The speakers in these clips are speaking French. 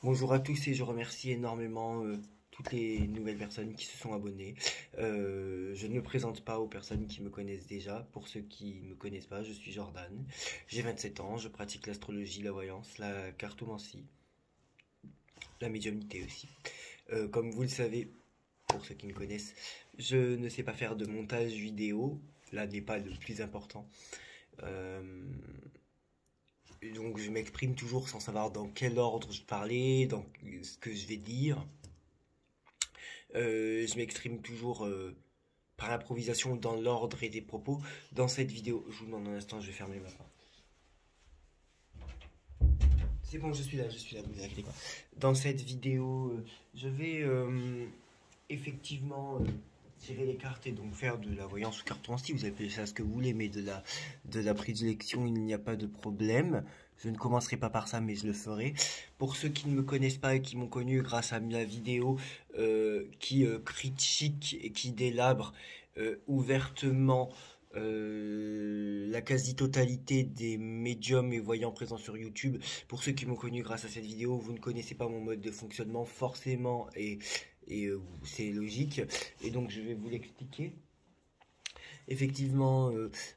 Bonjour à tous et je remercie énormément toutes les nouvelles personnes qui se sont abonnées. Je ne me présente pas aux personnes qui me connaissent déjà. Pour ceux qui ne me connaissent pas, je suis Jordan. J'ai 27 ans, je pratique l'astrologie, la voyance, la cartomancie, la médiumnité aussi. Comme vous le savez, pour ceux qui me connaissent, je ne sais pas faire de montage vidéo. Là n'est pas le plus important. Euh, donc je m'exprime toujours sans savoir dans quel ordre je parlais, dans ce que je vais dire. Je m'exprime toujours par improvisation dans l'ordre et des propos. Dans cette vidéo, je vous demande un instant, je vais fermer ma porte. C'est bon, je suis là, ne vous inquiétez pas. Dans cette vidéo, je vais effectivement tirer les cartes et donc faire de la voyance ou cartomancie, vous appelez ça ce que vous voulez, mais de la prédilection, il n'y a pas de problème. Je ne commencerai pas par ça, mais je le ferai. Pour ceux qui ne me connaissent pas et qui m'ont connu grâce à ma vidéo qui critique et qui délabre ouvertement la quasi-totalité des médiums et voyants présents sur YouTube. Pour ceux qui m'ont connu grâce à cette vidéo, vous ne connaissez pas mon mode de fonctionnement forcément et c'est logique. Et donc je vais vous l'expliquer. Effectivement,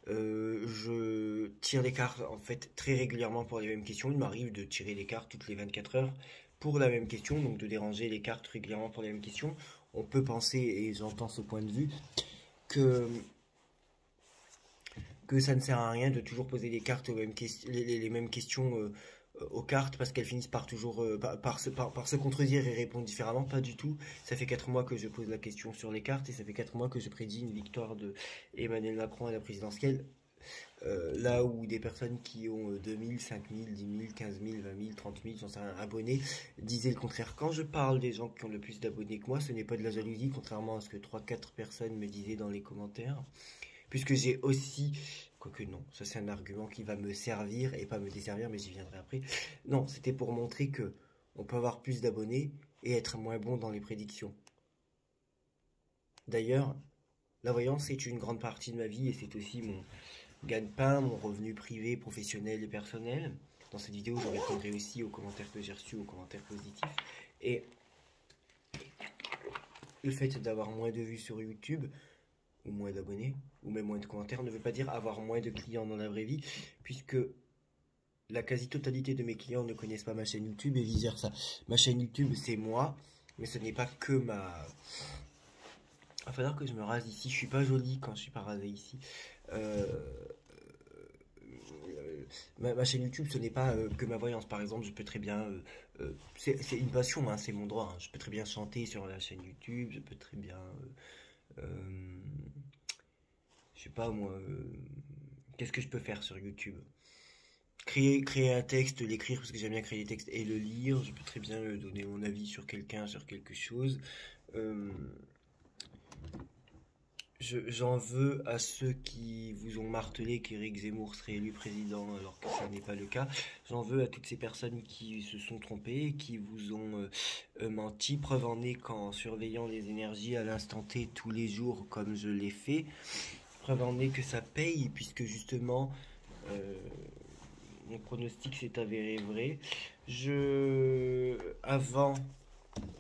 je tire les cartes en fait très régulièrement pour les mêmes questions. Il m'arrive de tirer les cartes toutes les 24 heures pour la même question, donc de déranger les cartes régulièrement pour les mêmes questions. On peut penser, et j'entends ce point de vue, que ça ne sert à rien de toujours poser les cartes aux mêmes les mêmes questions aux cartes parce qu'elles finissent par toujours par se contredire et répondre différemment. Pas du tout. Ça fait 4 mois que je pose la question sur les cartes et ça fait 4 mois que je prédis une victoire de Emmanuel Macron à la présidentielle. Là où des personnes qui ont 2000, 5000, 10 000, 15 000, 20 000, 30 000, j'en sais rien, abonnés, disaient le contraire. Quand je parle des gens qui ont le plus d'abonnés que moi, ce n'est pas de la jalousie, contrairement à ce que 3-4 personnes me disaient dans les commentaires. Puisque j'ai aussi, quoique non, ça c'est un argument qui va me servir et pas me desservir, mais j'y viendrai après. Non, c'était pour montrer que on peut avoir plus d'abonnés et être moins bon dans les prédictions. D'ailleurs, la voyance est une grande partie de ma vie et c'est aussi mon gagne-pain, mon revenu privé, professionnel et personnel. Dans cette vidéo, je répondrai aussi aux commentaires que j'ai reçus, aux commentaires positifs. Et le fait d'avoir moins de vues sur YouTube, ou moins d'abonnés, ou même moins de commentaires, ne veut pas dire avoir moins de clients dans la vraie vie, puisque la quasi-totalité de mes clients ne connaissent pas ma chaîne YouTube et vice versa. Ma chaîne YouTube, c'est moi, mais ce n'est pas que ma... Il va falloir que je me rase ici, je suis pas jolie quand je suis pas rasé ici. Euh, ma chaîne YouTube, ce n'est pas que ma voyance. Par exemple, je peux très bien... c'est une passion, hein, c'est mon droit. Hein. Je peux très bien chanter sur la chaîne YouTube, je peux très bien... je sais pas moi, qu'est-ce que je peux faire sur YouTube? Créer un texte, l'écrire parce que j'aime bien créer des textes et le lire. Je peux très bien donner mon avis sur quelqu'un, sur quelque chose. Euh, J'en veux à ceux qui vous ont martelé qu'Éric Zemmour serait élu président alors que ça n'est pas le cas. J'en veux à toutes ces personnes qui se sont trompées, qui vous ont menti. Preuve en est qu'en surveillant les énergies à l'instant T tous les jours comme je l'ai fait, preuve en est que ça paye puisque justement euh, mon pronostic s'est avéré vrai. Avant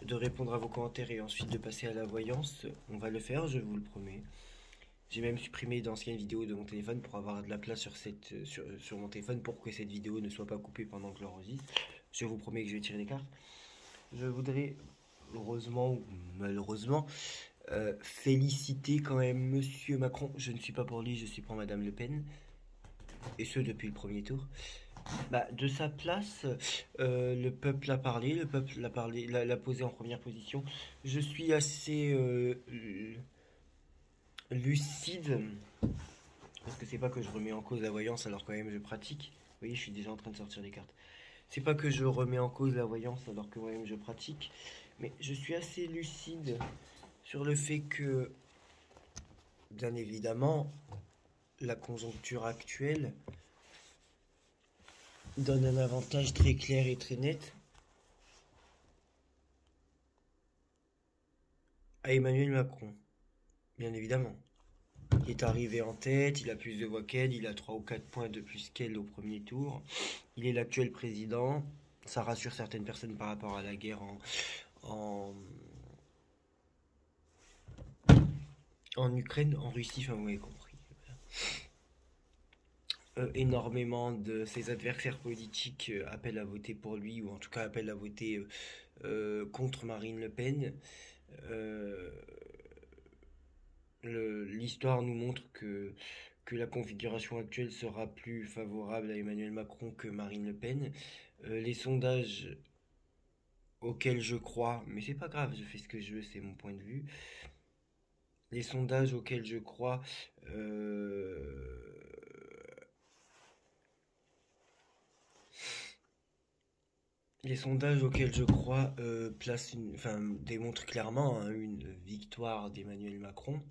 de répondre à vos commentaires et ensuite de passer à la voyance, on va le faire, je vous le promets. J'ai même supprimé d'anciennes vidéos de mon téléphone pour avoir de la place sur mon téléphone pour que cette vidéo ne soit pas coupée pendant que je l'enregistre. Je vous promets que je vais tirer les cartes. Je voudrais, heureusement ou malheureusement, féliciter quand même Monsieur Macron. Je ne suis pas pour lui, je suis pour Madame Le Pen. Et ce depuis le premier tour. Bah, de sa place, le peuple a parlé, l'a posé en première position. Je suis assez lucide, parce que c'est pas que je remets en cause la voyance alors quand même je pratique. Vous voyez, je suis déjà en train de sortir les cartes. C'est pas que je remets en cause la voyance alors que moi-même je pratique, mais je suis assez lucide sur le fait que, bien évidemment, la conjoncture actuelle donne un avantage très clair et très net à Emmanuel Macron, bien évidemment. Il est arrivé en tête, il a plus de voix qu'elle, il a 3 ou 4 points de plus qu'elle au premier tour. Il est l'actuel président, Ça rassure certaines personnes par rapport à la guerre en, en Ukraine, en Russie, enfin vous m'avez compris. Énormément de ses adversaires politiques appellent à voter pour lui, ou en tout cas appellent à voter contre Marine Le Pen. Euh, L'histoire nous montre que la configuration actuelle sera plus favorable à Emmanuel Macron que Marine Le Pen. Les sondages auxquels je crois, mais c'est pas grave, je fais ce que je veux, c'est mon point de vue. Les sondages auxquels je crois, euh, les sondages auxquels je crois démontrent clairement hein, une victoire d'Emmanuel Macron.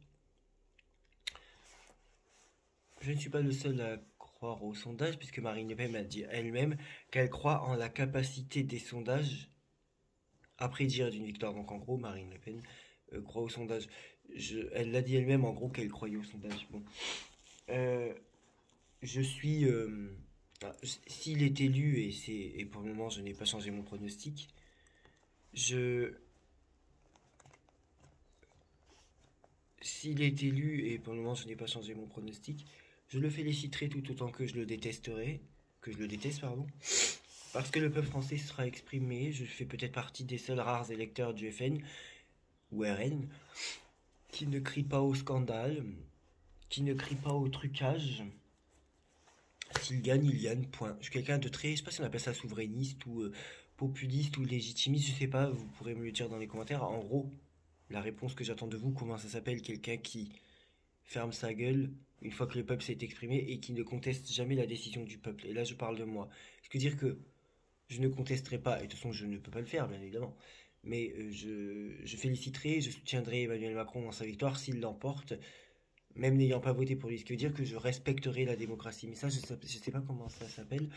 Je ne suis pas le seul à croire aux sondages, puisque Marine Le Pen a dit elle-même qu'elle croit en la capacité des sondages à prédire d'une victoire. Donc en gros, Marine Le Pen croit aux sondages. Elle l'a dit elle-même en gros qu'elle croyait aux sondages. Bon. Euh, je suis... S'il est élu, et pour le moment je n'ai pas changé mon pronostic, je... S'il est élu, et pour le moment je n'ai pas changé mon pronostic, je le féliciterai tout autant que je le détesterai, que je le déteste, pardon, parce que le peuple français sera exprimé. Je fais peut-être partie des seuls rares électeurs du FN ou RN qui ne crient pas au scandale, qui ne crient pas au trucage. S'il gagne, il gagne, point. Je suis quelqu'un de très, je sais pas si on appelle ça souverainiste ou populiste ou légitimiste, je sais pas, vous pourrez me le dire dans les commentaires. En gros, la réponse que j'attends de vous, comment ça s'appelle? Quelqu'un qui ferme sa gueule une fois que le peuple s'est exprimé et qui ne conteste jamais la décision du peuple. Et là, je parle de moi. Ce que dire que je ne contesterai pas, et de toute façon, je ne peux pas le faire, bien évidemment. Mais je féliciterai, je soutiendrai Emmanuel Macron dans sa victoire s'il l'emporte, même n'ayant pas voté pour lui. Ce qui veut dire que je respecterai la démocratie. Mais ça, je sais pas comment ça s'appelle.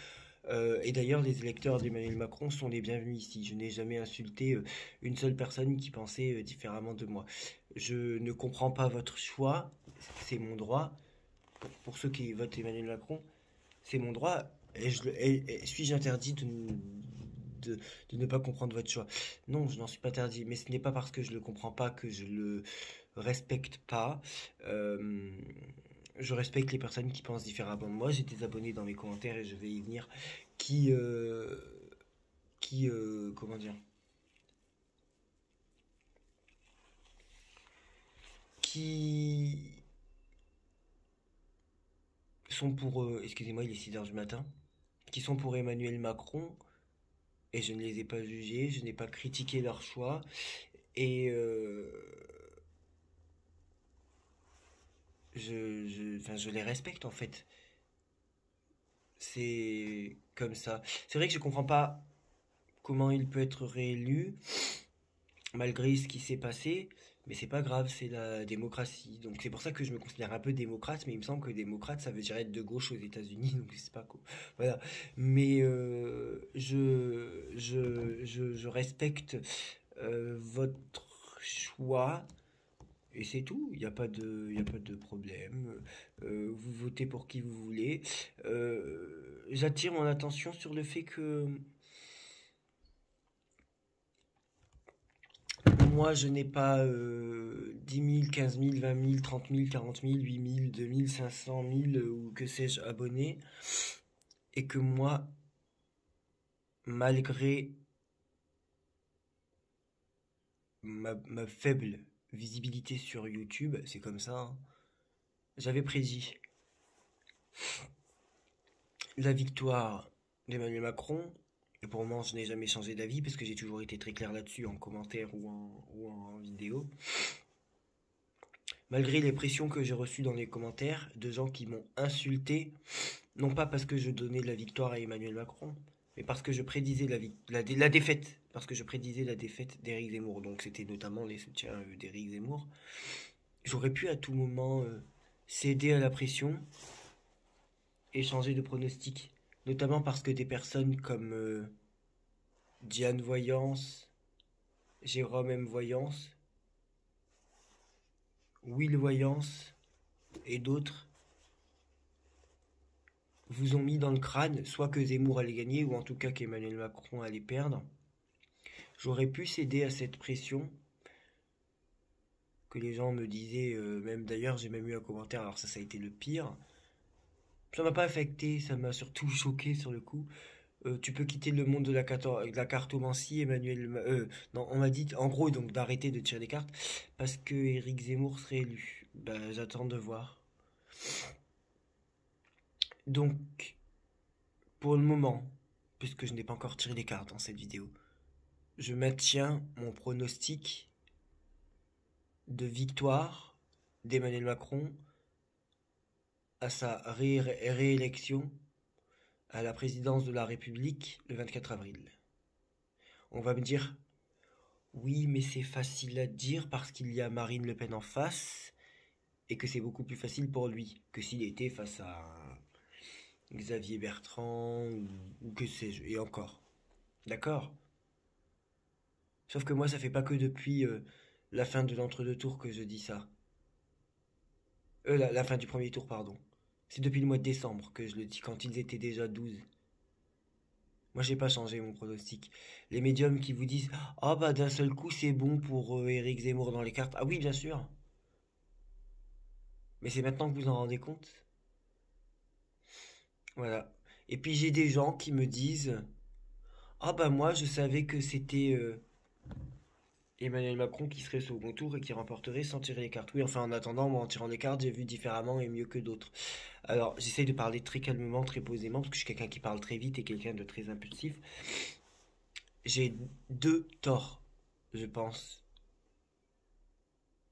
Et d'ailleurs, les électeurs d'Emmanuel Macron sont les bienvenus ici. Je n'ai jamais insulté une seule personne qui pensait différemment de moi. Je ne comprends pas votre choix, c'est mon droit. Pour ceux qui votent Emmanuel Macron, c'est mon droit. Et suis-je interdit de ne pas comprendre votre choix? Non, je n'en suis pas interdit. Mais ce n'est pas parce que je ne le comprends pas que je le respecte pas. Euh, je respecte les personnes qui pensent différemment de moi. J'ai des abonnés dans mes commentaires et je vais y venir qui, comment dire, qui sont pour, excusez-moi, il est 6 heures du matin, qui sont pour Emmanuel Macron et je ne les ai pas jugés, je n'ai pas critiqué leur choix et enfin, je les respecte en fait. C'est comme ça. C'est vrai que je comprends pas comment il peut être réélu malgré ce qui s'est passé, mais c'est pas grave, c'est la démocratie. Donc c'est pour ça que je me considère un peu démocrate, mais il me semble que démocrate ça veut dire être de gauche aux États-Unis, donc c'est pas cool. Voilà. Mais je respecte votre choix. Et c'est tout, il y a pas de problème. Vous votez pour qui vous voulez. J'attire mon attention sur le fait que moi, je n'ai pas 10 000, 15 000, 20 000, 30 000, 40 000, 8 000, 2 000, 500 000 ou que sais-je abonnés. Et que moi, malgré ma faible visibilité sur YouTube, c'est comme ça, hein, j'avais prédit la victoire d'Emmanuel Macron. Et pour le moment, je n'ai jamais changé d'avis parce que j'ai toujours été très clair là-dessus en commentaire ou en vidéo. Malgré les pressions que j'ai reçues dans les commentaires de gens qui m'ont insulté, non pas parce que je donnais la victoire à Emmanuel Macron, mais parce que je prédisais la défaite, parce que je prédisais la défaite d'Éric Zemmour. Donc c'était notamment les soutiens d'Éric Zemmour. J'aurais pu à tout moment céder à la pression et changer de pronostic, notamment parce que des personnes comme Diane Voyance, Jérôme M. Voyance, Will Voyance et d'autres vous ont mis dans le crâne soit que Zemmour allait gagner, ou en tout cas qu'Emmanuel Macron allait perdre. J'aurais pu céder à cette pression que les gens me disaient, même d'ailleurs j'ai même eu un commentaire, alors ça a été le pire. Ça m'a pas affecté, ça m'a surtout choqué sur le coup. Tu peux quitter le monde de la cartomancie, non, on m'a dit en gros donc d'arrêter de tirer des cartes parce que Éric Zemmour serait élu. Bah, j'attends de voir. Donc, pour le moment, puisque je n'ai pas encore tiré des cartes dans cette vidéo, je maintiens mon pronostic de victoire d'Emmanuel Macron à sa réélection à la présidence de la République le 24 avril. On va me dire, oui, mais c'est facile à dire parce qu'il y a Marine Le Pen en face et que c'est beaucoup plus facile pour lui que s'il était face à Xavier Bertrand ou que sais-je, et encore. D'accord? Sauf que moi, ça fait pas que depuis la fin de l'entre-deux tours que je dis ça. La fin du premier tour, pardon. C'est depuis le mois de décembre que je le dis, quand ils étaient déjà 12. Moi, j'ai pas changé mon pronostic. Les médiums qui vous disent ah bah d'un seul coup c'est bon pour Éric Zemmour dans les cartes. Ah oui, bien sûr. Mais c'est maintenant que vous en rendez compte. Voilà. Et puis j'ai des gens qui me disent ah bah moi je savais que c'était Emmanuel Macron qui serait au second tour et qui remporterait sans tirer les cartes. Oui, enfin en attendant, moi en tirant les cartes, j'ai vu différemment et mieux que d'autres. Alors j'essaye de parler très calmement, très posément, parce que je suis quelqu'un qui parle très vite et quelqu'un de très impulsif. J'ai deux torts, je pense.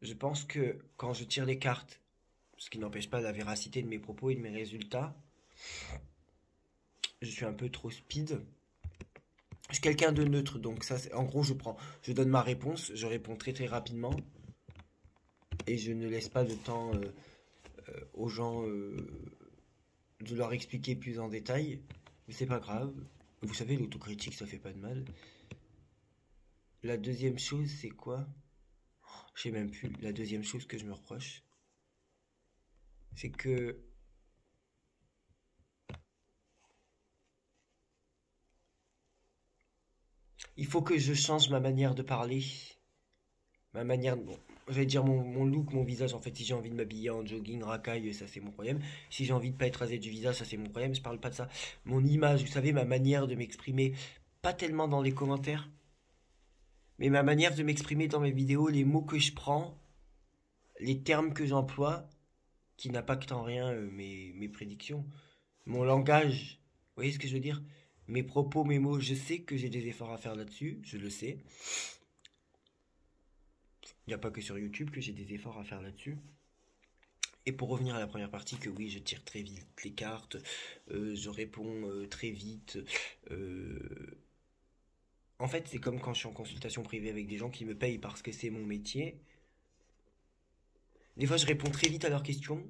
Je pense que quand je tire les cartes, ce qui n'empêche pas la véracité de mes propos et de mes résultats, je suis un peu trop speed. Je suis quelqu'un de neutre, donc ça, en gros, je donne ma réponse, je réponds très très rapidement et je ne laisse pas de temps aux gens de leur expliquer plus en détail. Mais c'est pas grave. Vous savez, l'autocritique, ça fait pas de mal. La deuxième chose, c'est quoi? Je sais même plus. La deuxième chose que je me reproche, c'est que il faut que je change ma manière de parler, ma manière, bon, j'allais dire mon look, mon visage. En fait, si j'ai envie de m'habiller en jogging, racaille, ça c'est mon problème. Si j'ai envie de pas être rasé du visage, ça c'est mon problème. Je parle pas de ça. Mon image, vous savez, ma manière de m'exprimer, pas tellement dans les commentaires, mais ma manière de m'exprimer dans mes vidéos, les mots que je prends, les termes que j'emploie, qui n'impactent en rien mes prédictions. Mon langage, vous voyez ce que je veux dire? Mes propos, mes mots, je sais que j'ai des efforts à faire là-dessus, je le sais. Il n'y a pas que sur YouTube que j'ai des efforts à faire là-dessus. Et pour revenir à la première partie, que oui, je tire très vite les cartes, je réponds très vite. En fait, c'est comme quand je suis en consultation privée avec des gens qui me payent parce que c'est mon métier. Des fois, je réponds très vite à leurs questions.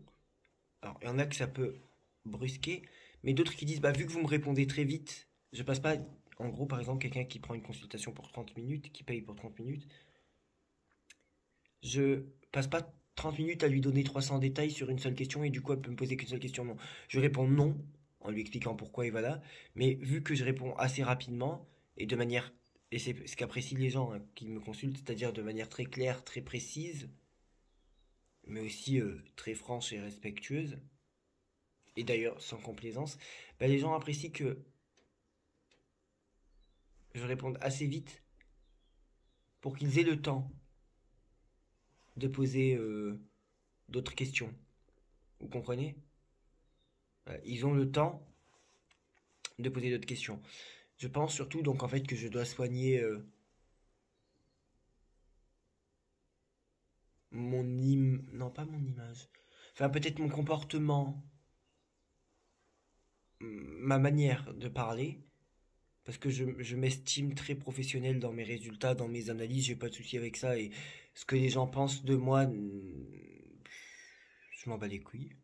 Alors, il y en a que ça peut brusquer, mais d'autres qui disent, bah, vu que vous me répondez très vite, je passe pas. En gros, par exemple, quelqu'un qui prend une consultation pour 30 minutes, qui paye pour 30 minutes, je passe pas 30 minutes à lui donner 300 détails sur une seule question et du coup elle peut me poser qu'une seule question. Non. Je réponds non en lui expliquant pourquoi et voilà. Mais vu que je réponds assez rapidement et de manière, et c'est ce qu'apprécient les gens hein, qui me consultent, c'est-à-dire de manière très claire, très précise, mais aussi très franche et respectueuse, et d'ailleurs sans complaisance, bah, les gens apprécient que je réponde assez vite pour qu'ils aient le temps de poser d'autres questions. Vous comprenez? Ils ont le temps de poser d'autres questions. Je pense surtout donc en fait que je dois soigner non pas mon image, enfin peut-être mon comportement, ma manière de parler, parce que je m'estime très professionnel dans mes résultats, dans mes analyses, j'ai pas de souci avec ça et ce que les gens pensent de moi, je m'en bats les couilles.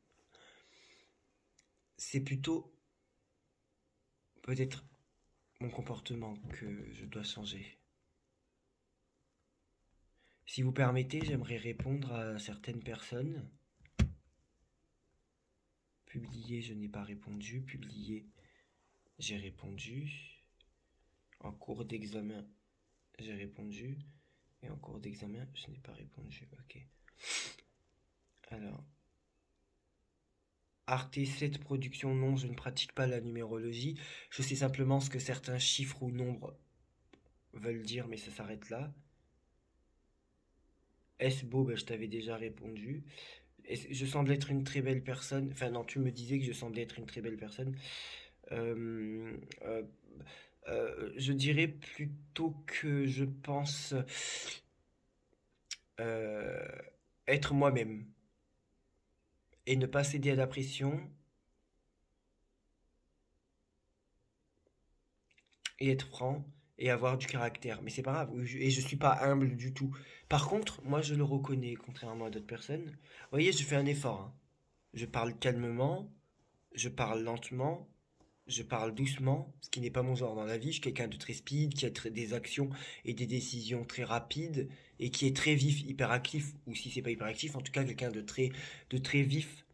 C'est plutôt peut-être mon comportement que je dois changer. Si vous permettez, j'aimerais répondre à certaines personnes, Publier, je n'ai pas répondu. Publier, j'ai répondu. En cours d'examen, j'ai répondu. Et en cours d'examen, je n'ai pas répondu. Ok. Alors. Arte 7 production, non, je ne pratique pas la numérologie. Je sais simplement ce que certains chiffres ou nombres veulent dire, mais ça s'arrête là. Est-ce beau? Ben, je t'avais déjà répondu. Je semble être une très belle personne. Enfin, non, tu me disais que je semblais être une très belle personne. Euh, euh, je dirais plutôt que je pense euh, être moi-même et ne pas céder à la pression et être franc et avoir du caractère. Mais c'est pas grave. Et je suis pas humble du tout. Par contre, moi, je le reconnais, contrairement à d'autres personnes. Vous voyez, je fais un effort, hein. Je parle calmement, je parle lentement, je parle doucement, ce qui n'est pas mon genre dans la vie. Je suis quelqu'un de très speed, qui a des actions et des décisions très rapides et qui est très vif, hyperactif, ou si c'est pas hyperactif, en tout cas quelqu'un de très vif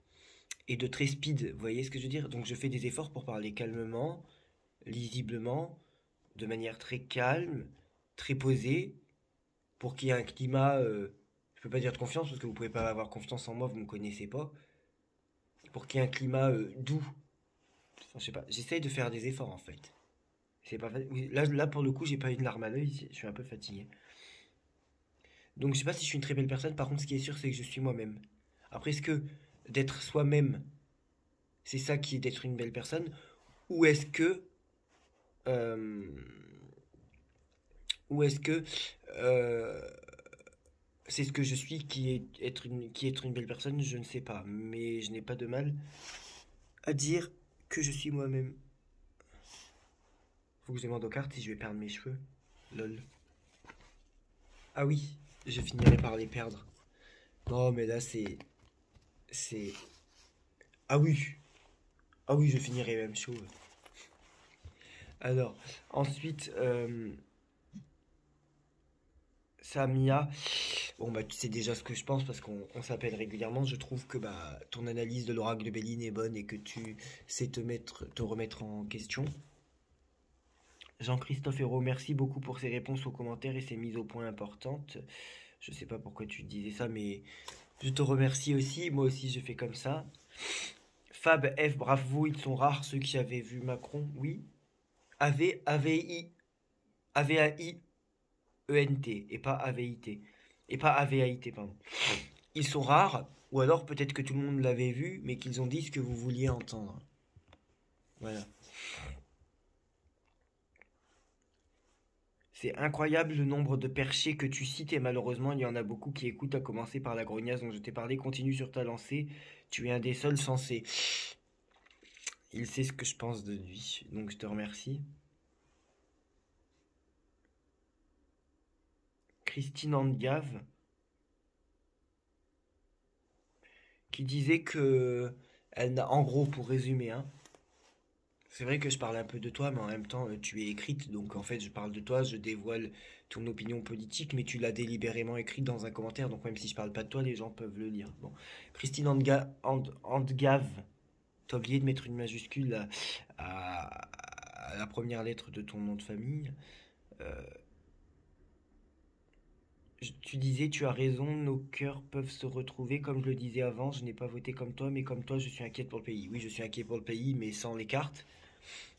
et de très speed. Vous voyez ce que je veux dire? Donc je fais des efforts pour parler calmement, lisiblement, de manière très calme, très posée, pour qu'il y ait un climat, je peux pas dire de confiance parce que vous pouvez pas avoir confiance en moi, vous me connaissez pas, pour qu'il y ait un climat doux. Enfin, je sais pas, j'essaye de faire des efforts en fait. C'est pas oui, là pour le coup, j'ai pas une larme à l'œil, je suis un peu fatigué. Donc je sais pas si je suis une très belle personne, par contre ce qui est sûr c'est que je suis moi-même. Après est-ce que d'être soi-même, c'est ça qui est d'être une belle personne, ou est-ce que euh, ou est-ce que euh, c'est ce que je suis qui est être une belle personne, je ne sais pas, mais je n'ai pas de mal à dire que je suis moi-même. Faut que je demande aux cartes si je vais perdre mes cheveux. Lol. Ah oui, je finirai par les perdre. Non, mais là c'est ah oui. Ah oui, je finirai même chauve. Alors, ensuite Samia, bon bah tu sais déjà ce que je pense parce qu'on s'appelle régulièrement. Je trouve que bah ton analyse de l'oracle de Béline est bonne et que tu sais te remettre en question. Jean-Christophe Hérault, merci beaucoup pour ces réponses aux commentaires et ces mises au point importantes. Je sais pas pourquoi tu disais ça, mais je te remercie aussi. Moi aussi, je fais comme ça. Fab F, bravo, ils sont rares ceux qui avaient vu Macron. Oui. AVI, AVAI-ENT et pas AVIT. Et pas AVAIT, pardon. Ils sont rares, ou alors peut-être que tout le monde l'avait vu, mais qu'ils ont dit ce que vous vouliez entendre. Voilà. C'est incroyable le nombre de perchés que tu cites et malheureusement il y en a beaucoup qui écoutent à commencer par la grognasse dont je t'ai parlé. Continue sur ta lancée, tu es un des seuls sensés. Il sait ce que je pense de lui, donc je te remercie. Christine Angave qui disait que en gros pour résumer, hein, c'est vrai que je parle un peu de toi, mais en même temps, tu es écrite, donc en fait, je parle de toi, je dévoile ton opinion politique, mais tu l'as délibérément écrite dans un commentaire, donc même si je parle pas de toi, les gens peuvent le lire. Bon. Christine Andgave, t'as oublié de mettre une majuscule à la première lettre de ton nom de famille. Euh, Tu disais, tu as raison, nos cœurs peuvent se retrouver. Comme je le disais avant, je n'ai pas voté comme toi, mais comme toi, je suis inquiète pour le pays. Oui, je suis inquiet pour le pays, mais sans les cartes.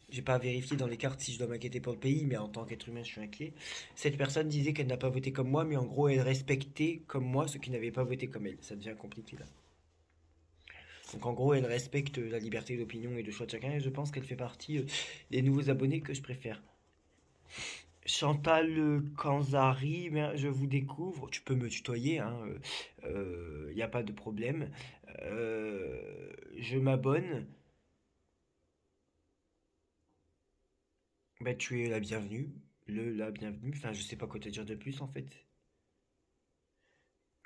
J'ai pas vérifié dans les cartes si je dois m'inquiéter pour le pays, mais en tant qu'être humain, je suis inquiet. Cette personne disait qu'elle n'a pas voté comme moi, mais en gros, elle respectait comme moi ceux qui n'avaient pas voté comme elle. Ça devient compliqué là. Donc en gros, elle respecte la liberté d'opinion et de choix de chacun, et je pense qu'elle fait partie des nouveaux abonnés que je préfère. Chantal Kanzari, je vous découvre. Tu peux me tutoyer, hein, y a pas de problème. Je m'abonne. Bah, tu es la bienvenue. La bienvenue. Enfin, je sais pas quoi te dire de plus en fait.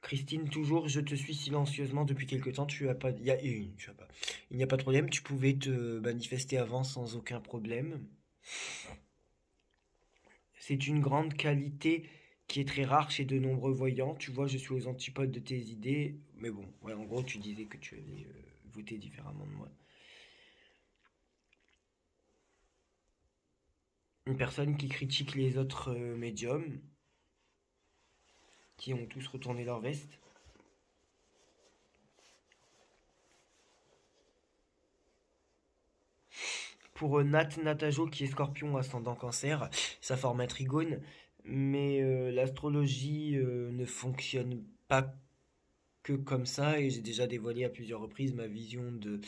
Christine, toujours, je te suis silencieusement depuis quelque temps. Tu as pas. Il y a une, tu as pas. Il n'y a pas de problème. Tu pouvais te manifester avant sans aucun problème. C'est une grande qualité qui est très rare chez de nombreux voyants. Tu vois, je suis aux antipodes de tes idées. Mais bon, ouais, en gros, tu disais que tu avais voté différemment de moi. Une personne qui critique les autres médiums, qui ont tous retourné leur veste. Pour Natajo, qui est scorpion ascendant cancer, sa forme un trigone, mais l'astrologie ne fonctionne pas que comme ça, et j'ai déjà dévoilé à plusieurs reprises ma vision de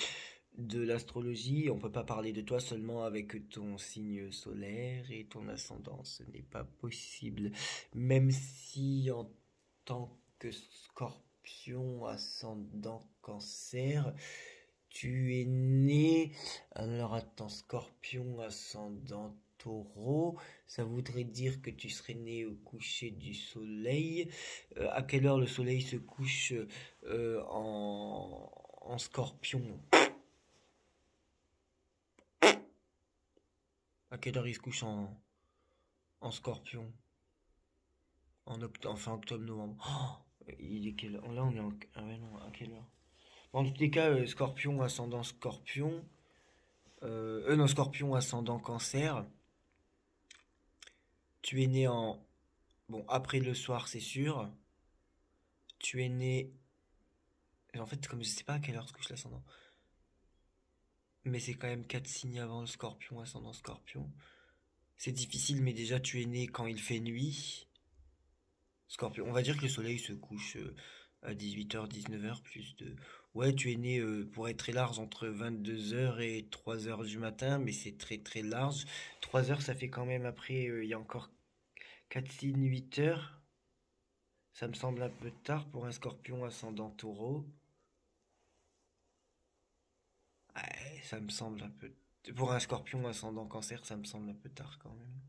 l'astrologie. On peut pas parler de toi seulement avec ton signe solaire et ton ascendant, ce n'est pas possible. Même si en tant que scorpion ascendant cancer, tu es né, alors attends, scorpion ascendant taureau, ça voudrait dire que tu serais né au coucher du soleil. À quelle heure le soleil se couche en scorpion? À quelle heure il se couche en scorpion? En fin octobre-novembre. Oh, il est quelle heure? Là on est en... Ah ouais non, à quelle heure? Bon, en tous les cas, scorpion, ascendant scorpion. Non, scorpion, ascendant cancer. Tu es né en... Bon, après le soir, c'est sûr. Tu es né... En fait, comme je sais pas à quelle heure se couche l'ascendant. Mais c'est quand même 4 signes avant le scorpion, ascendant scorpion. C'est difficile, mais déjà, tu es né quand il fait nuit. Scorpion, on va dire que le soleil se couche à 18h, 19h, plus de... Ouais, tu es né, pour être très large, entre 22h et 3h du matin, mais c'est très très large. 3h, ça fait quand même après, il y a encore 4 signes, 8h. Ça me semble un peu tard pour un scorpion ascendant taureau. Ouais, ça me semble un peu... Pour un scorpion ascendant cancer, ça me semble un peu tard quand même.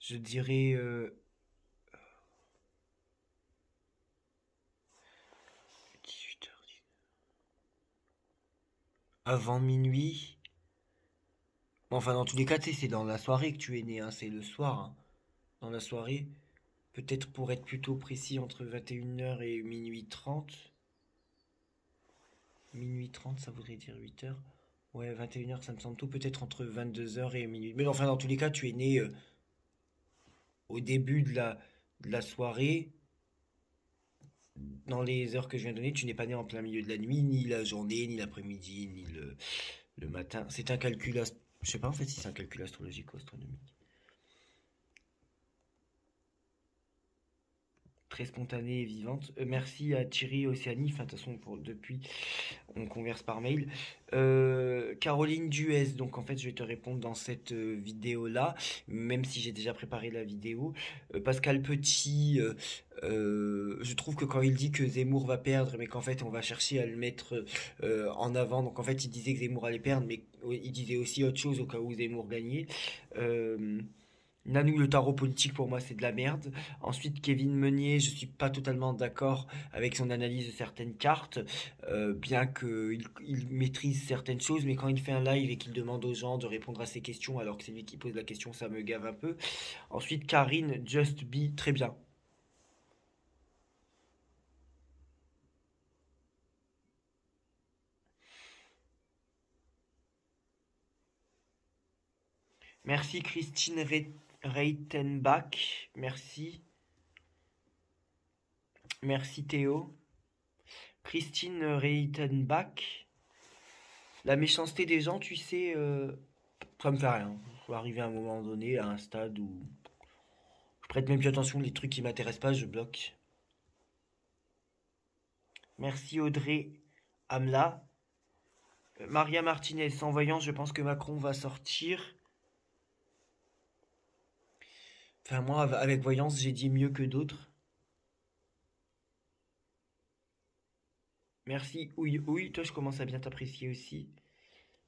Je dirais... 18h, avant minuit. Bon, enfin, dans tous les cas, tu sais, c'est dans la soirée que tu es né, hein, c'est le soir, hein. Dans la soirée, peut-être pour être plutôt précis, entre 21h et minuit 30. Minuit 30, ça voudrait dire 8h. Ouais, 21h, ça me semble tout, peut-être entre 22h et minuit. Mais enfin, dans tous les cas, tu es né au début de la soirée, dans les heures que je viens de donner, tu n'es pas né en plein milieu de la nuit, ni la journée, ni l'après-midi, ni le matin. C'est un calcul, je sais pas en fait si c'est un calcul astrologique ou astronomique. Très spontanée et vivante. Merci à Thierry Océanie, enfin de toute façon depuis on converse par mail. Caroline Duez, donc en fait je vais te répondre dans cette vidéo là, même si j'ai déjà préparé la vidéo. Pascal Petit, je trouve que quand il dit que Zemmour va perdre, mais qu'en fait on va chercher à le mettre en avant, donc en fait il disait que Zemmour allait perdre, mais il disait aussi autre chose au cas où Zemmour gagnait. Nanou, le tarot politique pour moi c'est de la merde. Ensuite Kevin Meunier, je suis pas totalement d'accord avec son analyse de certaines cartes, bien qu'il maîtrise certaines choses, mais quand il fait un live et qu'il demande aux gens de répondre à ses questions alors que c'est lui qui pose la question, ça me gave un peu. Ensuite Karine, Just Be, très bien. Merci Christine Reitenbach, merci. Merci Théo. Christine Reitenbach. La méchanceté des gens, tu sais, ça me fait rien. Faut arriver à un moment donné, à un stade où je prête même plus attention, les trucs qui m'intéressent pas, je bloque. Merci Audrey Amla. Maria Martinez, sans voyance, je pense que Macron va sortir. Enfin, moi, avec voyance, j'ai dit mieux que d'autres. Merci. Oui, oui, toi, je commence à bien t'apprécier aussi.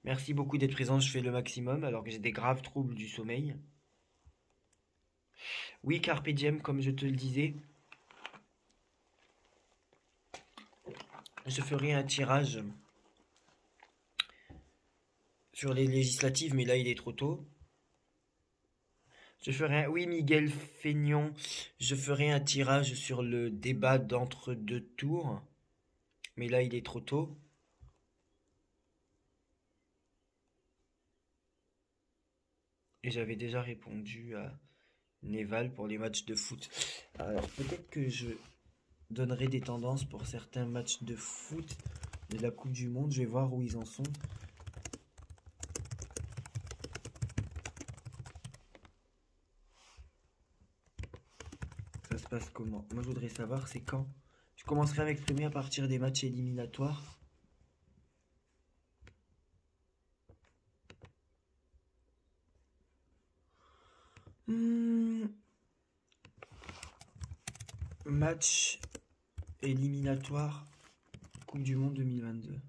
Merci beaucoup d'être présent, je fais le maximum alors que j'ai des graves troubles du sommeil. Oui, Carpe Diem, comme je te le disais. Je ferai un tirage sur les législatives, mais là, il est trop tôt. Je ferai un... Oui, Miguel Feignon, je ferai un tirage sur le débat d'entre deux tours, mais là, il est trop tôt. Et j'avais déjà répondu à Neval pour les matchs de foot. Alors peut-être que je donnerai des tendances pour certains matchs de foot de la Coupe du Monde. Je vais voir où ils en sont. Ça se passe comment? Moi je voudrais savoir c'est quand. Je commencerai à m'exprimer à partir des matchs éliminatoires. Hmm, match éliminatoire Coupe du Monde 2022.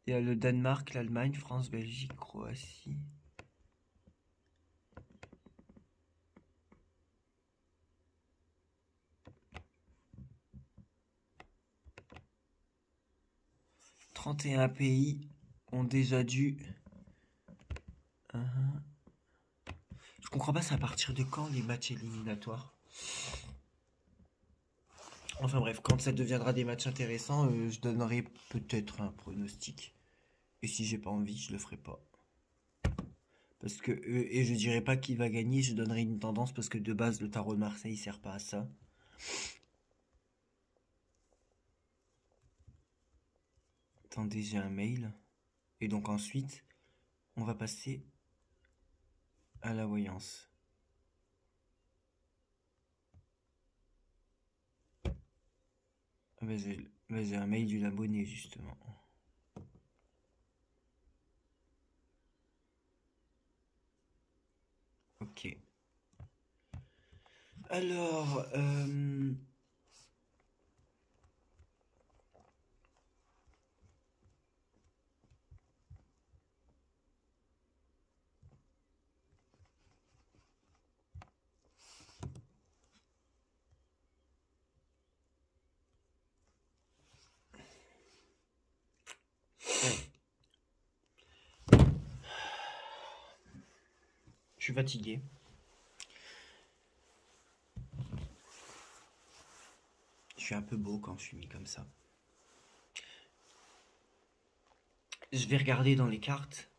Il y a le Danemark, l'Allemagne, France, Belgique, Croatie. « 31 pays ont déjà dû... Je comprends pas, c'est à partir de quand les matchs éliminatoires? Enfin bref, quand ça deviendra des matchs intéressants, je donnerai peut-être un pronostic. Et si j'ai pas envie, je le ferai pas. Parce que, et je dirais pas qui va gagner, je donnerai une tendance parce que de base, le tarot de Marseille sert pas à ça. Attendez, j'ai un mail. Et donc ensuite, on va passer à la voyance. Ah bah, j'ai un mail d'une abonnée justement. Ok. Alors, je suis fatigué. Je suis un peu beau quand je suis mis comme ça. Je vais regarder dans les cartes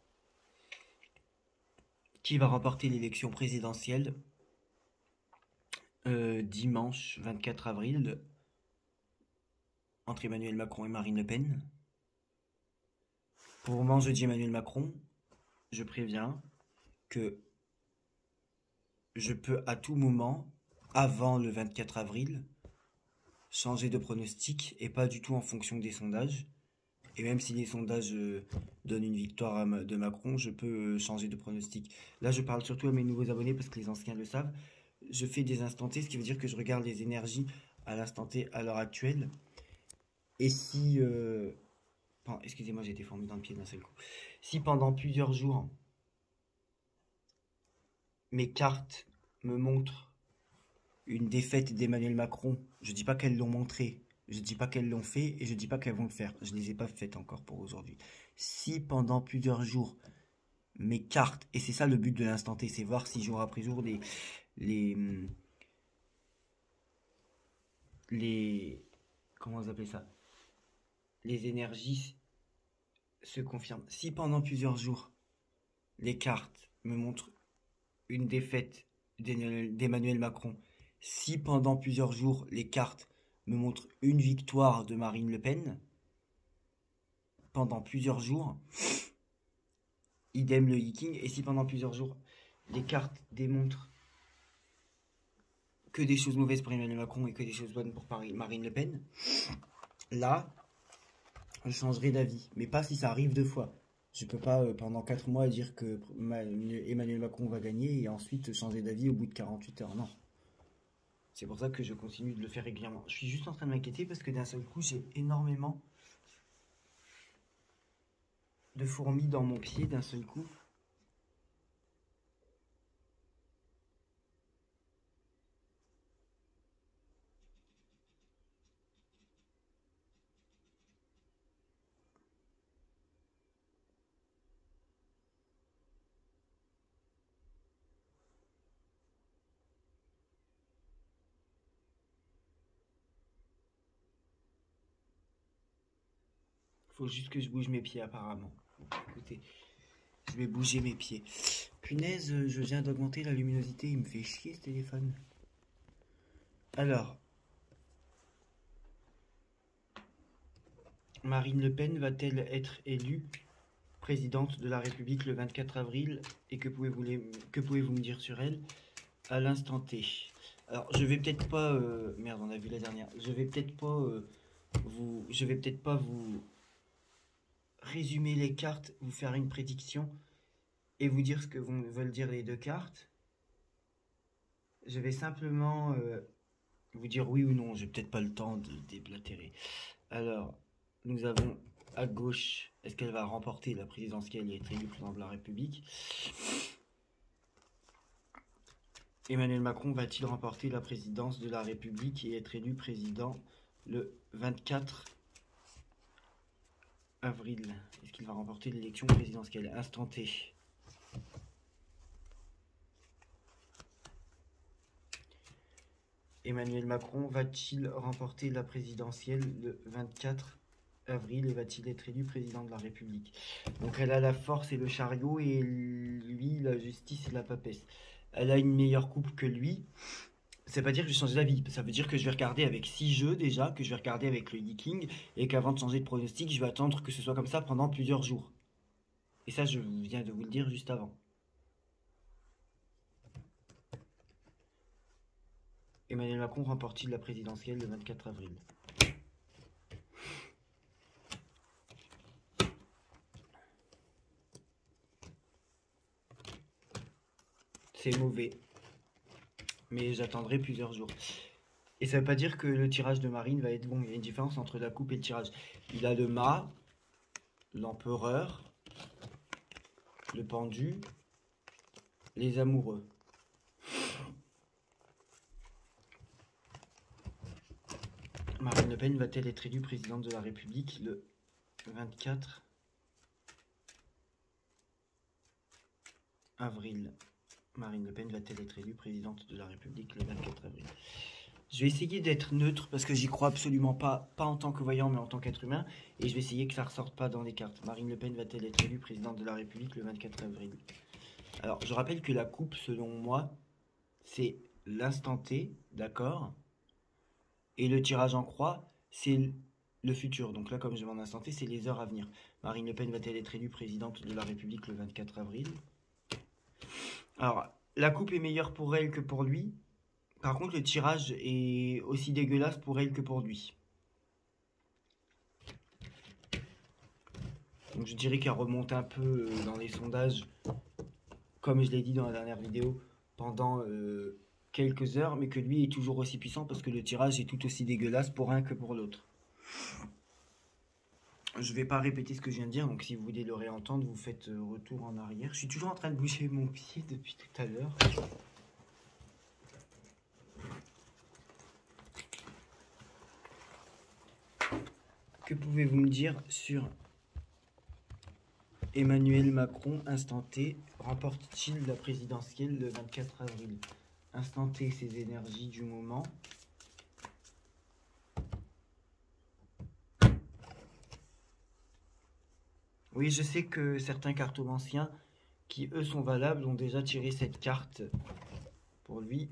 qui va remporter l'élection présidentielle dimanche 24 avril entre Emmanuel Macron et Marine Le Pen. Pour le moment, je dis Emmanuel Macron. Je préviens que je peux à tout moment, avant le 24 avril, changer de pronostic et pas du tout en fonction des sondages. Et même si les sondages donnent une victoire de Macron, je peux changer de pronostic. Là, je parle surtout à mes nouveaux abonnés parce que les anciens le savent. Je fais des instants T, ce qui veut dire que je regarde les énergies à l'instant T à l'heure actuelle. Et si... excusez-moi, j'ai été formé dans le pied d'un seul coup. Si pendant plusieurs jours, mes cartes me montrent une défaite d'Emmanuel Macron, je dis pas qu'elles l'ont montré, je dis pas qu'elles l'ont fait et je dis pas qu'elles vont le faire. Je les ai pas faites encore pour aujourd'hui. Si pendant plusieurs jours, mes cartes, et c'est ça le but de l'instant T, c'est voir si jour après jour les, les, comment vous appelez ça? Les énergies se confirment. Si pendant plusieurs jours, les cartes me montrent une défaite d'Emmanuel Macron, si pendant plusieurs jours, les cartes me montrent une victoire de Marine Le Pen, pendant plusieurs jours, idem le Yiking, et si pendant plusieurs jours, les cartes démontrent que des choses mauvaises pour Emmanuel Macron et que des choses bonnes pour Marine Le Pen, là, je changerai d'avis. Mais pas si ça arrive deux fois. Je peux pas pendant 4 mois dire que Emmanuel Macron va gagner et ensuite changer d'avis au bout de 48 heures. Non. C'est pour ça que je continue de le faire régulièrement. Je suis juste en train de m'inquiéter parce que d'un seul coup, j'ai énormément de fourmis dans mon pied d'un seul coup. Faut juste que je bouge mes pieds apparemment. Écoutez, je vais bouger mes pieds. Punaise, je viens d'augmenter la luminosité, il me fait chier ce téléphone. Alors, Marine Le Pen va-t-elle être élue présidente de la République le 24 avril? Et que pouvez-vous me dire sur elle à l'instant T? Alors, je vais peut-être pas... merde, on a vu la dernière. Je vais peut-être pas vous résumer les cartes, vous faire une prédiction et vous dire ce que veulent dire les deux cartes. Je vais simplement vous dire oui ou non. J'ai peut-être pas le temps de déblatérer. Alors, nous avons à gauche, est-ce qu'elle va remporter la présidentielle et être élue président de la République? Emmanuel Macron va-t-il remporter la présidence de la République et être élu président le 24 avril? Est-ce qu'il va remporter l'élection présidentielle? Instant T. Emmanuel Macron va-t-il remporter la présidentielle le 24 avril et va-t-il être élu président de la République? Donc elle a la force et le chariot et lui la justice et la papesse. Elle a une meilleure coupe que lui. Ça veut pas dire que je vais changer d'avis. Ça veut dire que je vais regarder avec 6 jeux déjà, que je vais regarder avec le King et qu'avant de changer de pronostic, je vais attendre que ce soit comme ça pendant plusieurs jours. Et ça, je viens de vous le dire juste avant. Emmanuel Macron remporte-t-il la présidentielle le 24 avril? C'est mauvais. Mais j'attendrai plusieurs jours. Et ça veut pas dire que le tirage de Marine va être bon. Il y a une différence entre la coupe et le tirage. Il a le mât, l'empereur, le pendu, les amoureux. Marine Le Pen va-t-elle être élue présidente de la République le 24 avril? Marine Le Pen va-t-elle être élue présidente de la République le 24 avril? Je vais essayer d'être neutre parce que j'y crois absolument pas en tant que voyant mais en tant qu'être humain. Et je vais essayer que ça ressorte pas dans les cartes. Marine Le Pen va-t-elle être élue présidente de la République le 24 avril? Alors, je rappelle que la coupe, selon moi, c'est l'instant T, d'accord? Et le tirage en croix, c'est le futur. Donc là, comme je vais en instant T, c'est les heures à venir. Marine Le Pen va-t-elle être élue présidente de la République le 24 avril? Alors, la coupe est meilleure pour elle que pour lui. Par contre, le tirage est aussi dégueulasse pour elle que pour lui. Donc je dirais qu'elle remonte un peu dans les sondages, comme je l'ai dit dans la dernière vidéo, pendant quelques heures, mais que lui est toujours aussi puissant parce que le tirage est tout aussi dégueulasse pour un que pour l'autre. Je vais pas répéter ce que je viens de dire, donc si vous voulez le réentendre, vous faites retour en arrière. Je suis toujours en train de bouger mon pied depuis tout à l'heure. Que pouvez-vous me dire sur Emmanuel Macron, instant T, remporte-t-il la présidentielle le 24 avril? Instant T, ses énergies du moment. Oui, je sais que certains cartomanciens, qui eux sont valables, ont déjà tiré cette carte pour lui.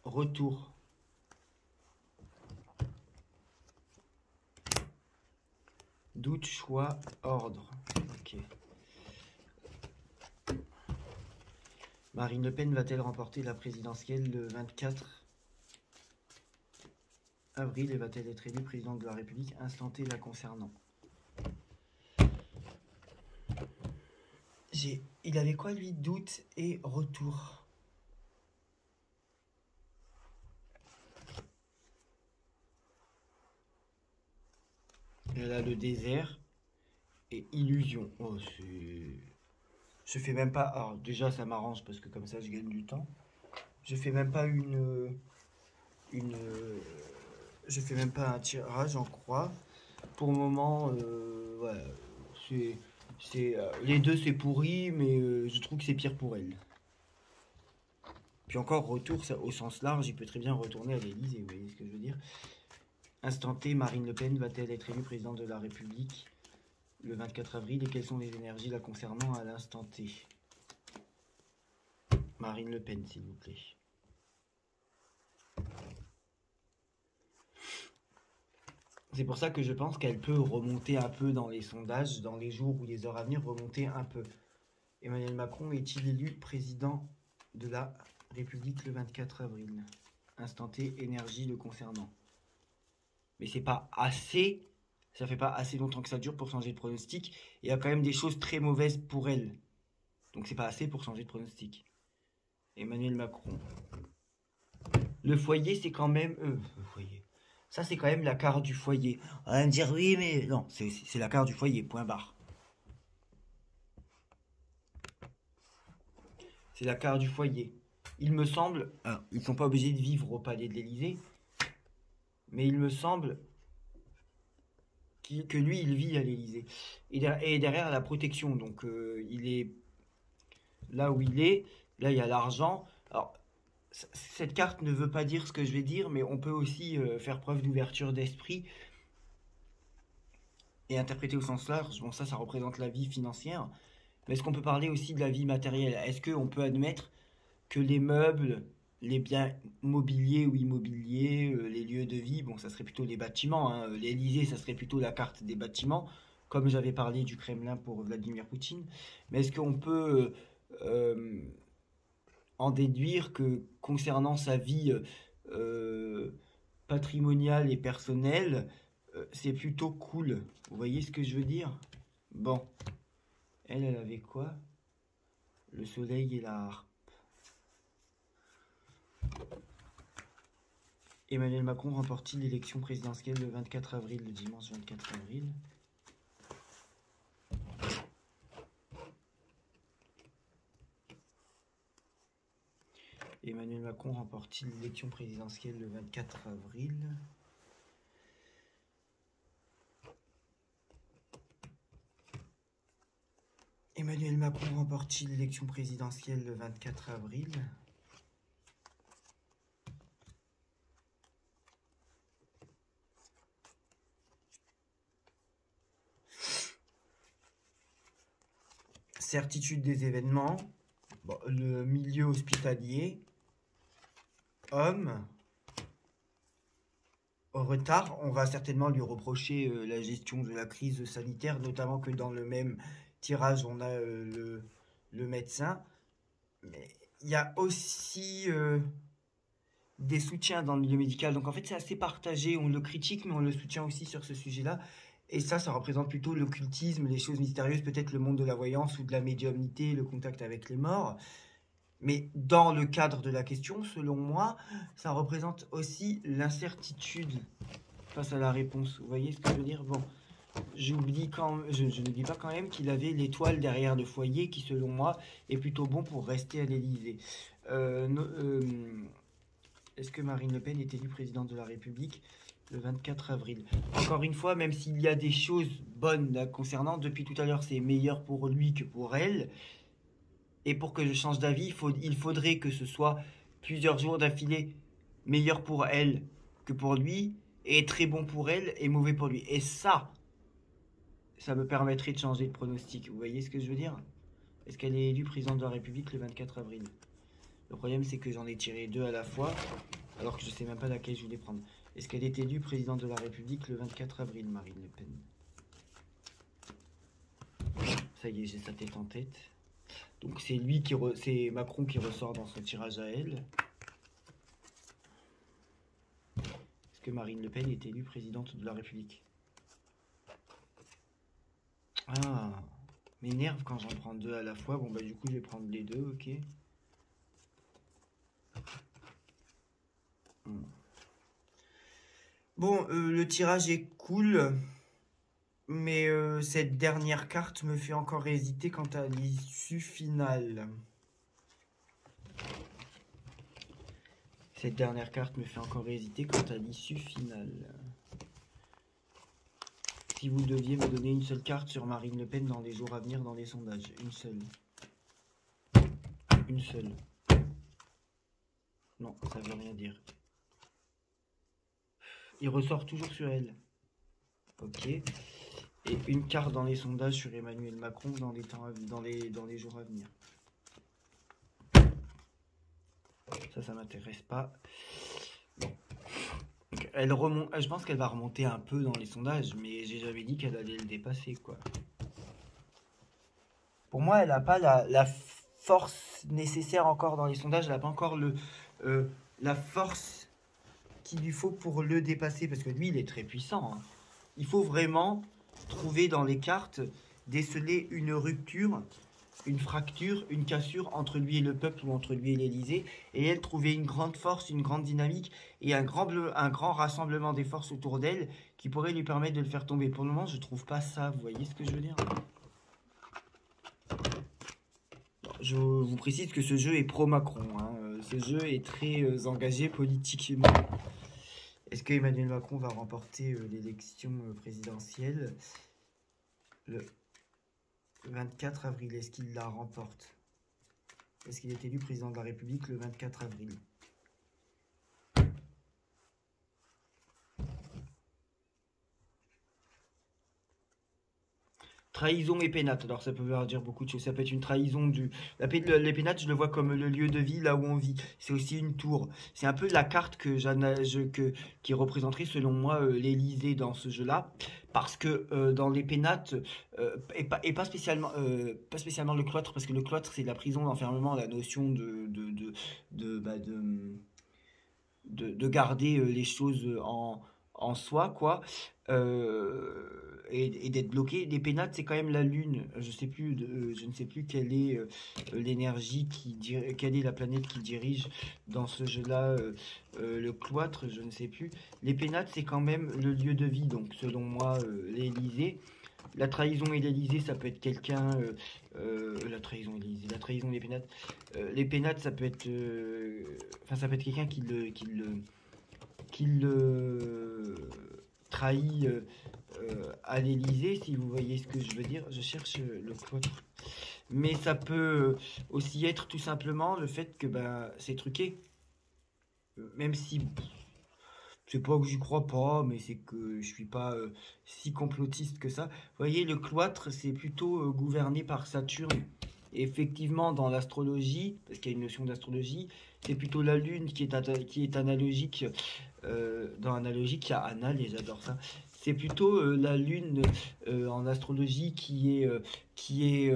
Retour. Doute, choix, ordre. Ok. Marine Le Pen va-t-elle remporter la présidentielle le 24 avril et va-t-elle être élue présidente de la République? Instant T la concernant. Il avait quoi lui? Doute et retour. Elle a le désert et illusion. Oh, c'est... Je fais même pas... Alors déjà ça m'arrange parce que comme ça je gagne du temps. Je fais même pas je fais même pas un tirage en croix. Pour le moment, voilà, les deux c'est pourri, mais je trouve que c'est pire pour elle. Puis encore, retour ça, au sens large, il peut très bien retourner à l'Élysée, vous voyez ce que je veux dire? Instant T, Marine Le Pen va-t-elle être élue présidente de la République le 24 avril et quelles sont les énergies la concernant à l'instant T. Marine Le Pen, s'il vous plaît. C'est pour ça que je pense qu'elle peut remonter un peu dans les sondages, dans les jours ou les heures à venir, remonter un peu. Emmanuel Macron est-il élu président de la République le 24 avril? Instant T, énergie le concernant. Mais c'est pas assez, ça fait pas assez longtemps que ça dure pour changer de pronostic. Il y a quand même des choses très mauvaises pour elle. Donc c'est pas assez pour changer de pronostic. Emmanuel Macron. Le foyer, c'est quand même... le foyer. Ça, c'est quand même la carte du foyer. On va me dire, oui, mais... Non, c'est la carte du foyer, point barre. C'est la carte du foyer. Il me semble... ils ne sont pas obligés de vivre au palais de l'Élysée. Mais il me semble que lui, il vit à l'Élysée. Et derrière, la protection. Donc, il est... Là où il est, là, il y a l'argent. Alors... Cette carte ne veut pas dire ce que je vais dire, mais on peut aussi faire preuve d'ouverture d'esprit et interpréter au sens large. Bon, ça représente la vie financière. Mais est-ce qu'on peut parler aussi de la vie matérielle? Est-ce qu'on peut admettre que les meubles, les biens mobiliers ou immobiliers, les lieux de vie, bon, ça serait plutôt les bâtiments, hein. L'Élysée, ça serait plutôt la carte des bâtiments, comme j'avais parlé du Kremlin pour Vladimir Poutine. Mais est-ce qu'on peut... en déduire que concernant sa vie patrimoniale et personnelle, c'est plutôt cool. Vous voyez ce que je veux dire? Bon. Elle avait quoi? Le soleil et la harpe. Emmanuel Macron remporte-t-il l'élection présidentielle le 24 avril, le dimanche 24 avril? Emmanuel Macron remporte-t-il l'élection présidentielle le 24 avril? Emmanuel Macron remporte-t-il l'élection présidentielle le 24 avril? Certitude des événements. Bon, le milieu hospitalier. Homme. Au retard, on va certainement lui reprocher la gestion de la crise sanitaire, notamment que dans le même tirage, on a le médecin. Mais il y a aussi des soutiens dans le milieu médical. Donc en fait, c'est assez partagé. On le critique, mais on le soutient aussi sur ce sujet-là. Et ça représente plutôt l'occultisme, les choses mystérieuses, peut-être le monde de la voyance ou de la médiumnité, le contact avec les morts. Mais dans le cadre de la question, selon moi, ça représente aussi l'incertitude face à la réponse. Vous voyez ce que je veux dire? Bon, je n'oublie pas quand même qu'il avait l'étoile derrière le foyer, qui selon moi est plutôt bon pour rester à l'Élysée. Est-ce que Marine Le Pen est élue présidente de la République le 24 avril? Encore une fois, même s'il y a des choses bonnes là, concernant, depuis tout à l'heure, c'est meilleur pour lui que pour elle. Et pour que je change d'avis, il faudrait que ce soit plusieurs jours d'affilée meilleur pour elle que pour lui, et très bon pour elle et mauvais pour lui. Et ça me permettrait de changer de pronostic. Vous voyez ce que je veux dire? Est-ce qu'elle est élue présidente de la République le 24 avril? Le problème, c'est que j'en ai tiré deux à la fois, alors que je ne sais même pas laquelle je voulais prendre. Est-ce qu'elle est élue présidente de la République le 24 avril, Marine Le Pen? Ça y est, j'ai sa tête en tête. Donc c'est Macron qui ressort dans son tirage à elle. Est-ce que Marine Le Pen est élue présidente de la République? Ah, m'énerve quand j'en prends deux à la fois. Bon bah du coup je vais prendre les deux, ok. Bon, le tirage est cool. Mais cette dernière carte me fait encore hésiter quant à l'issue finale. Cette dernière carte me fait encore hésiter quant à l'issue finale. Si vous deviez me donner une seule carte sur Marine Le Pen dans les jours à venir dans les sondages. Une seule. Une seule. Non, ça veut rien dire. Il ressort toujours sur elle. Ok. Et une carte dans les sondages sur Emmanuel Macron dans les jours à venir. Ça m'intéresse pas. Bon. Donc, elle remonte, je pense qu'elle va remonter un peu dans les sondages, mais j'ai jamais dit qu'elle allait le dépasser, quoi. Pour moi, elle n'a pas la force nécessaire encore dans les sondages, elle n'a pas encore la force qu'il lui faut pour le dépasser, parce que lui, il est très puissant, hein. Il faut vraiment trouver dans les cartes, déceler une rupture, une fracture, une cassure entre lui et le peuple ou entre lui et l'Élysée, et elle trouver une grande force, une grande dynamique et un grand rassemblement des forces autour d'elle qui pourrait lui permettre de le faire tomber. Pour le moment, je trouve pas ça, vous voyez ce que je veux dire? Je vous précise que ce jeu est pro-Macron, hein. Ce jeu est très engagé politiquement. Est-ce que Emmanuel Macron va remporter l'élection présidentielle le 24 avril? Est-ce qu'il la remporte? Est-ce qu'il est élu président de la République le 24 avril? Trahison et pénate. Alors ça peut vouloir dire beaucoup de choses. Ça peut être une trahison du... Les pénates, je le vois comme le lieu de vie, là où on vit. C'est aussi une tour. C'est un peu la carte qui représenterait, selon moi, l'Élysée dans ce jeu-là. Parce que dans les pénates, et pas spécialement le cloître, parce que le cloître, c'est la prison, l'enfermement, la notion de garder les choses en soi, quoi. Et d'être bloqué. Les pénates, c'est quand même la lune. Je ne sais plus quelle est l'énergie quelle est la planète qui dirige dans ce jeu-là, le cloître, je ne sais plus. Les pénates, c'est quand même le lieu de vie, donc selon moi, l'Élysée. La trahison et l'Élysée, ça peut être quelqu'un. La trahison et l'Élysée, la trahison et les pénates. Les pénates, ça peut être. Ça peut être quelqu'un qui le trahit à l'Élysée, si vous voyez ce que je veux dire. Je cherche le cloître. Mais ça peut aussi être tout simplement le fait que c'est truqué. Même si c'est pas que j'y crois pas, mais c'est que je suis pas si complotiste que ça. Vous voyez, le cloître, c'est plutôt gouverné par Saturne. Et effectivement, dans l'astrologie, parce qu'il y a une notion d'astrologie, c'est plutôt la Lune qui est analogique. Dans analogique, il y a Anal et j'adore ça. C'est plutôt la Lune en astrologie qui est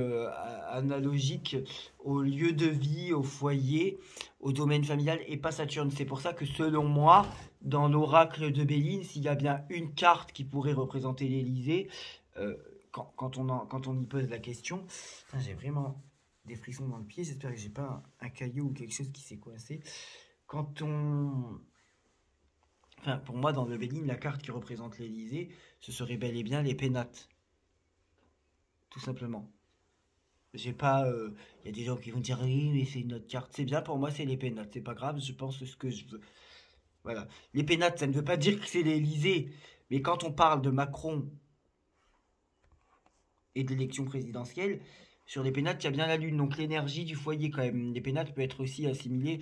analogique au lieu de vie, au foyer, au domaine familial et pas Saturne. C'est pour ça que selon moi, dans l'oracle de Béline, s'il y a bien une carte qui pourrait représenter l'Élysée, quand on y pose la question, j'ai vraiment des frissons dans le pied. J'espère que j'ai pas un caillou ou quelque chose qui s'est coincé. Pour moi, dans le Béline, la carte qui représente l'Élysée, ce serait bel et bien les pénates. Tout simplement. J'ai pas. Y a des gens qui vont dire oui, mais c'est une autre carte. C'est bien, pour moi, c'est les pénates. C'est pas grave, je pense ce que je veux. Voilà. Les pénates, ça ne veut pas dire que c'est l'Élysée. Mais quand on parle de Macron et de l'élection présidentielle, sur les pénates, il y a bien la lune. Donc l'énergie du foyer, quand même. Les pénates peut être aussi assimilée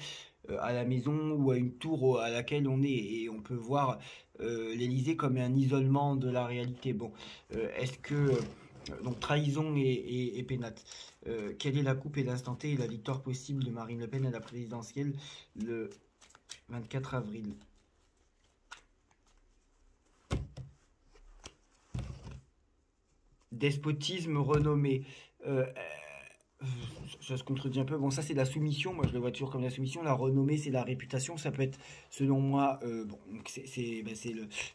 à la maison ou à une tour à laquelle on est. Et on peut voir l'Élysée comme un isolement de la réalité. Bon, est-ce que... donc trahison et pénate. Quelle est la coupe et l'instant T et la victoire possible de Marine Le Pen à la présidentielle le 24 avril? Despotisme renommé. Ça se contredit un peu. Bon, ça c'est la soumission. Moi je le vois toujours comme la soumission. La renommée, c'est la réputation. Ça peut être, selon moi, c'est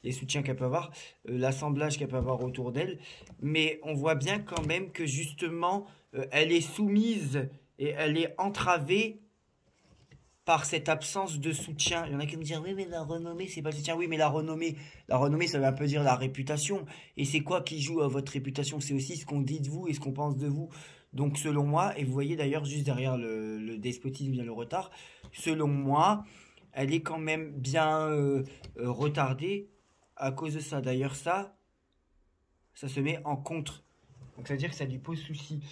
les soutiens qu'elle peut avoir, l'assemblage qu'elle peut avoir autour d'elle. Mais on voit bien quand même que justement, elle est soumise et elle est entravée par cette absence de soutien. Il y en a qui me disent oui mais la renommée c'est pas le soutien. Oui mais la renommée ça veut un peu dire la réputation. Et c'est quoi qui joue à votre réputation? C'est aussi ce qu'on dit de vous et ce qu'on pense de vous. Donc selon moi, et vous voyez d'ailleurs juste derrière le despotisme vient le retard, selon moi elle est quand même bien retardée à cause de ça. D'ailleurs ça se met en contre. Donc ça veut dire que ça lui pose souci.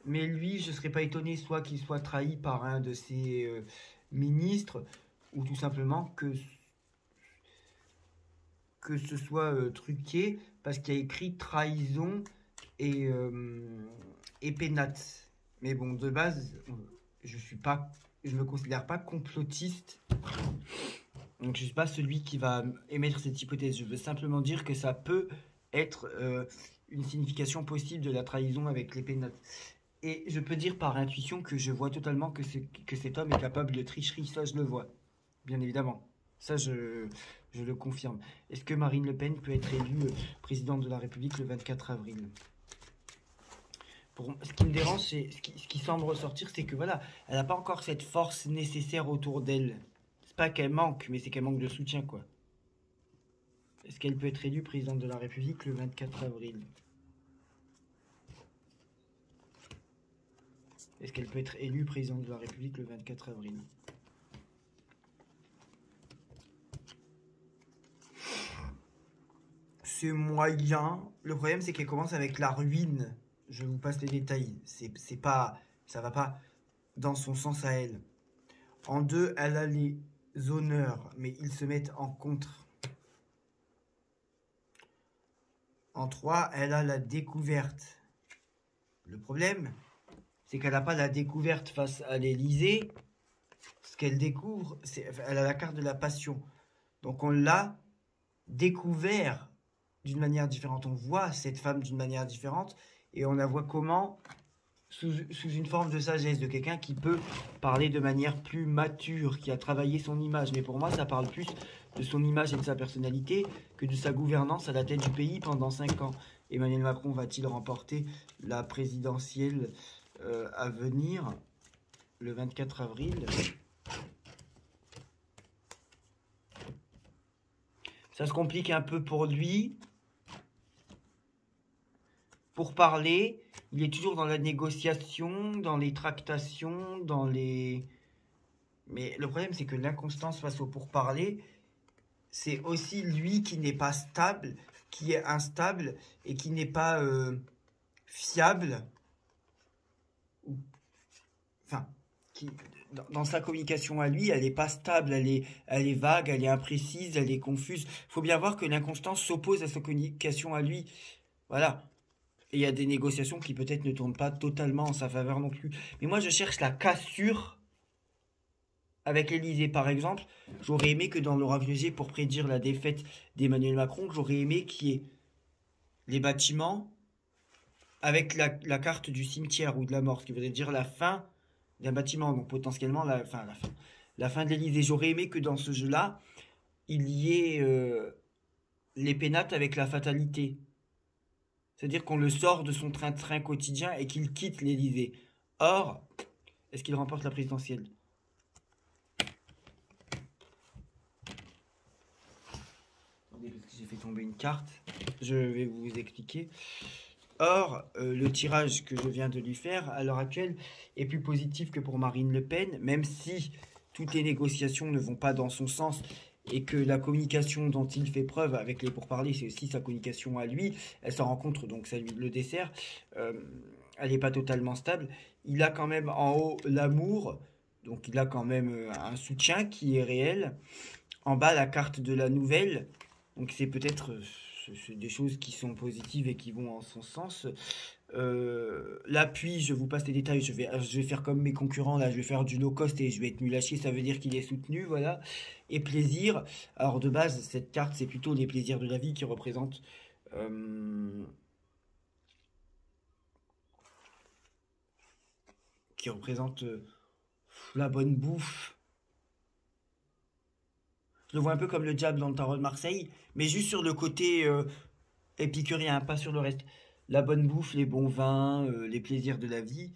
Mais lui, je ne serais pas étonné soit qu'il soit trahi par un de ses ministres, ou tout simplement que que ce soit truqué parce qu'il y a écrit trahison et pénate. Mais bon, de base, je me considère pas complotiste. Donc je suis pas celui qui va émettre cette hypothèse. Je veux simplement dire que ça peut être une signification possible de la trahison avec les pénates. Et je peux dire par intuition que je vois totalement que cet homme est capable de tricherie. Ça, je le vois. Bien évidemment. Ça, je le confirme. Est-ce que Marine Le Pen peut être élue présidente de la République le 24 avril? Ce qui me dérange, c'est ce qui semble ressortir, c'est que voilà, elle n'a pas encore cette force nécessaire autour d'elle. C'est pas qu'elle manque, mais c'est qu'elle manque de soutien, quoi. Est-ce qu'elle peut être élue présidente de la République le 24 avril? Est-ce qu'elle peut être élue présidente de la République le 24 avril? C'est moyen. Le problème, c'est qu'elle commence avec la ruine. Je vous passe les détails. C'est pas, ça va pas dans son sens à elle. En 2, elle a les honneurs, mais ils se mettent en contre. En 3, elle a la découverte. Le problème, c'est qu'elle n'a pas la découverte face à l'Élysée. Ce qu'elle découvre, elle a la carte de la passion. Donc on l'a découvert d'une manière différente. On voit cette femme d'une manière différente et on la voit comment, sous une forme de sagesse, de quelqu'un qui peut parler de manière plus mature, qui a travaillé son image. Mais pour moi, ça parle plus de son image et de sa personnalité que de sa gouvernance à la tête du pays pendant 5 ans. Emmanuel Macron va-t-il remporter la présidentielle à venir le 24 avril? Ça se complique un peu pour lui. Pour parler, il est toujours dans la négociation, dans les tractations, dans les... Mais le problème, c'est que l'inconstance face au pourparler, c'est aussi lui qui n'est pas stable, qui est instable et qui n'est pas fiable. Enfin, dans sa communication à lui, elle n'est pas stable, elle est vague, elle est imprécise, elle est confuse. Il faut bien voir que l'inconstance s'oppose à sa communication à lui. Voilà. Et il y a des négociations qui peut-être ne tournent pas totalement en sa faveur non plus. Mais moi, je cherche la cassure avec l'Élysée, par exemple. J'aurais aimé que dans l'oracle G, pour prédire la défaite d'Emmanuel Macron, j'aurais aimé qu'il y ait les bâtiments avec la carte du cimetière ou de la mort, ce qui voudrait dire la fin d'un bâtiment, donc potentiellement la fin de l'Élysée. J'aurais aimé que dans ce jeu-là, il y ait les pénates avec la fatalité. C'est-à-dire qu'on le sort de son train-train quotidien et qu'il quitte l'Élysée. Or, est-ce qu'il remporte la présidentielle? Attendez, parce que j'ai fait tomber une carte. Je vais vous expliquer. Or, le tirage que je viens de lui faire, à l'heure actuelle, est plus positif que pour Marine Le Pen, même si toutes les négociations ne vont pas dans son sens et que la communication dont il fait preuve avec les pourparlers, c'est aussi sa communication à lui, elle s'en rencontre, donc ça lui le dessert, elle n'est pas totalement stable. Il a quand même en haut l'amour, donc il a quand même un soutien qui est réel. En bas, la carte de la nouvelle, donc c'est peut-être des choses qui sont positives et qui vont en son sens. L'appui, je vous passe les détails, je vais faire comme mes concurrents là, je vais faire du low cost et je vais être nul à chier, ça veut dire qu'il est soutenu, voilà. Et plaisir, alors de base cette carte c'est plutôt les plaisirs de la vie qui représentent la bonne bouffe. Je le vois un peu comme le diable dans le tarot de Marseille, mais juste sur le côté épicurien, pas sur le reste. La bonne bouffe, les bons vins, les plaisirs de la vie,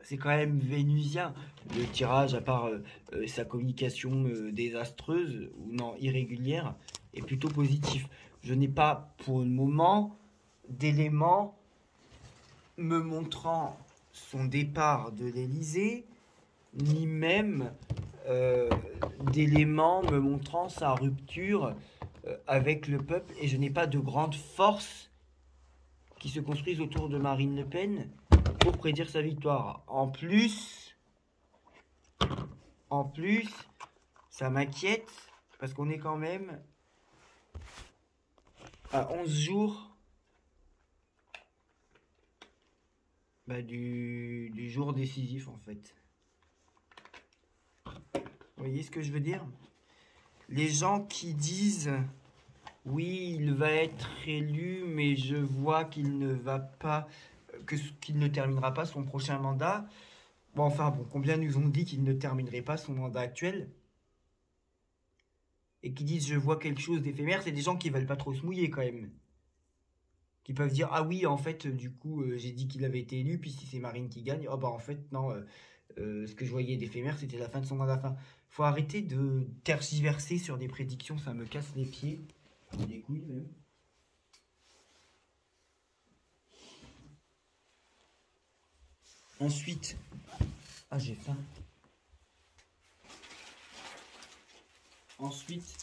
c'est quand même vénusien. Le tirage, à part sa communication désastreuse, ou non, irrégulière, est plutôt positif. Je n'ai pas, pour le moment, d'éléments me montrant son départ de l'Élysée, ni même d'éléments me montrant sa rupture avec le peuple, et je n'ai pas de grande force qui se construisent autour de Marine Le Pen pour prédire sa victoire. En plus, ça m'inquiète parce qu'on est quand même à 11 jours du jour décisif en fait. Vous voyez ce que je veux dire? Les gens qui disent oui, il va être élu, mais je vois qu'il ne va pas, qu'il ne terminera pas son prochain mandat. Bon, enfin, bon, combien nous ont dit qu'il ne terminerait pas son mandat actuel? Et qui disent je vois quelque chose d'éphémère, c'est des gens qui veulent pas trop se mouiller quand même. Qui peuvent dire ah oui, en fait, du coup, j'ai dit qu'il avait été élu, puis si c'est Marine qui gagne, oh bah en fait, non, ce que je voyais d'éphémère, c'était la fin de son mandat. Enfin, faut arrêter de tergiverser sur des prédictions, ça me casse les pieds. Les couilles même. Ensuite, ah j'ai faim. Ensuite,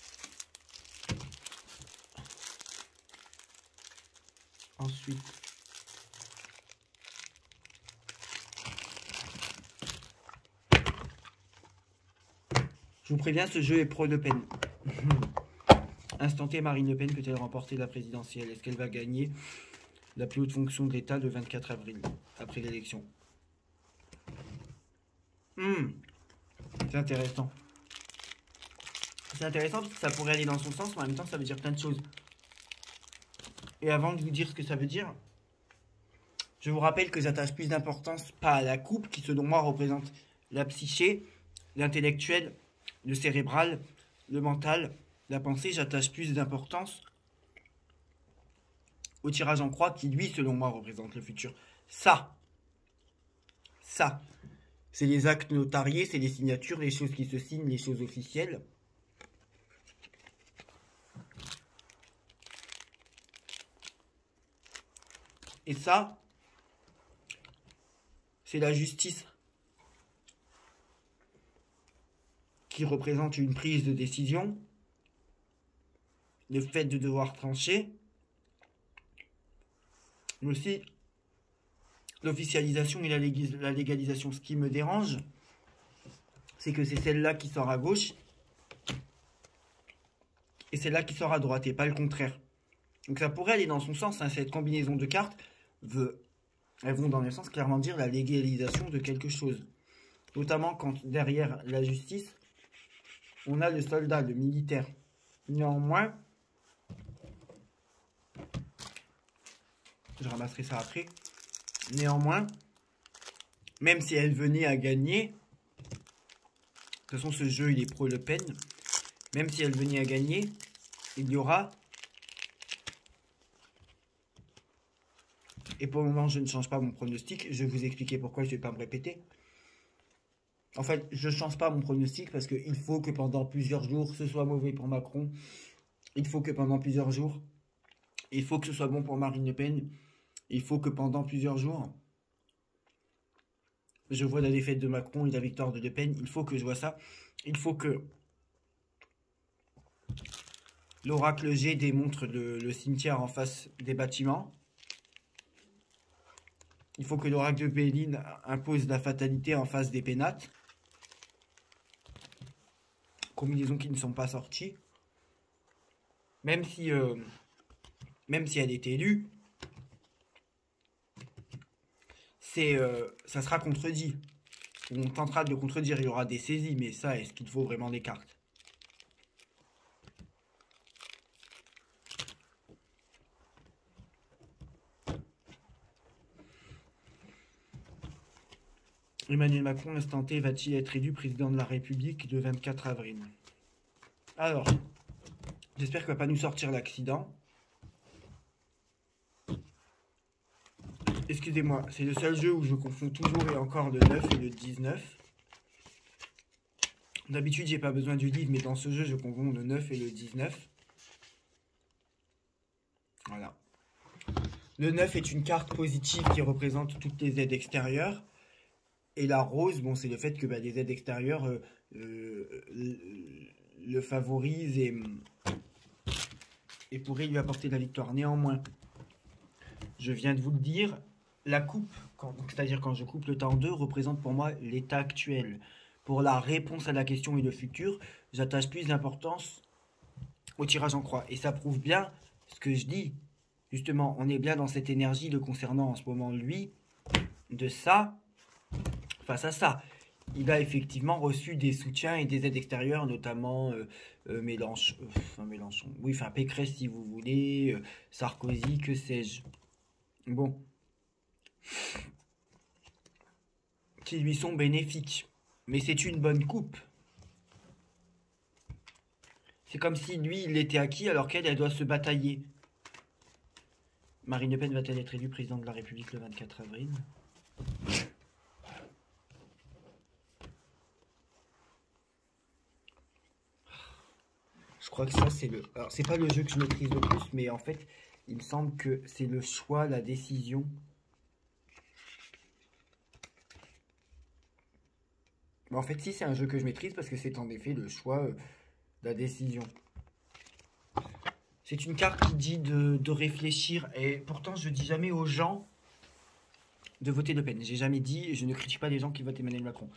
je vous préviens, ce jeu est pro-Le Pen. Instant T, Marine Le Pen peut-elle remporter la présidentielle? Est-ce qu'elle va gagner la plus haute fonction de l'État le 24 avril, après l'élection? C'est intéressant. C'est intéressant parce que ça pourrait aller dans son sens, mais en même temps, ça veut dire plein de choses. Et avant de vous dire ce que ça veut dire, je vous rappelle que j'attache plus d'importance pas à la coupe, qui selon moi représente la psyché, l'intellectuel, le cérébral, le mental, la pensée. J'attache plus d'importance au tirage en croix, qui lui, selon moi, représente le futur. Ça, c'est les actes notariés, c'est les signatures, les choses qui se signent, les choses officielles. Et ça, c'est la justice qui représente une prise de décision, le fait de devoir trancher, mais aussi l'officialisation et la légalisation. Ce qui me dérange, c'est que c'est celle-là qui sort à gauche et celle-là qui sort à droite, et pas le contraire. Donc ça pourrait aller dans son sens, hein, cette combinaison de cartes elles vont dans le sens clairement dire la légalisation de quelque chose. Notamment quand derrière la justice, on a le soldat, le militaire. Néanmoins, je ramasserai ça après. Néanmoins, même si elle venait à gagner, de toute façon ce jeu il est pro-Le Pen, même si elle venait à gagner, il y aura... Et pour le moment, je ne change pas mon pronostic. Je vais vous expliquer pourquoi, je ne vais pas me répéter. En fait, je ne change pas mon pronostic parce qu'il faut que pendant plusieurs jours, ce soit mauvais pour Macron. Il faut que pendant plusieurs jours, il faut que ce soit bon pour Marine Le Pen. Il faut que pendant plusieurs jours, je vois la défaite de Macron et la victoire de Le Pen. Il faut que je vois ça. Il faut que l'oracle G démontre le cimetière en face des bâtiments. Il faut que l'oracle de Béline impose la fatalité en face des pénates. Combinaisons qui ne sont pas sorties. Même si elle est élue, ça sera contredit. On tentera de le contredire, il y aura des saisies, mais ça, est-ce qu'il faut vraiment des cartes? Emmanuel Macron, instant T, va-t-il être élu président de la République le 24 avril? Alors, j'espère qu'il ne va pas nous sortir l'accident. Excusez-moi, c'est le seul jeu où je confonds toujours et encore le 9 et le 19. D'habitude, j'ai pas besoin du livre, mais dans ce jeu, je confonds le 9 et le 19. Voilà. Le 9 est une carte positive qui représente toutes les aides extérieures. Et la rose, bon, c'est le fait que les aides extérieures le favorisent et pourraient lui apporter la victoire. Néanmoins, je viens de vous le dire, la coupe, c'est-à-dire quand je coupe le temps en deux, représente pour moi l'état actuel. Pour la réponse à la question et le futur, j'attache plus d'importance au tirage en croix. Et ça prouve bien ce que je dis. Justement, on est bien dans cette énergie le concernant en ce moment, lui, de ça, face à ça. Il a effectivement reçu des soutiens et des aides extérieures, notamment Mélenchon, oui, enfin Pécresse si vous voulez, Sarkozy, que sais-je. Bon, qui lui sont bénéfiques. Mais c'est une bonne coupe. C'est comme si lui, il était acquis alors qu'elle, elle doit se batailler. Marine Le Pen va-t-elle être élue présidente de la République le 24 avril? Je crois que ça, c'est le... Alors, c'est pas le jeu que je maîtrise le plus, mais en fait, il me semble que c'est le choix, la décision. Mais en fait, si, c'est un jeu que je maîtrise parce que c'est en effet le choix, la décision. C'est une carte qui dit de réfléchir. Et pourtant, je dis jamais aux gens de voter Le Pen. J'ai jamais dit, je ne critique pas les gens qui votent Emmanuel Macron.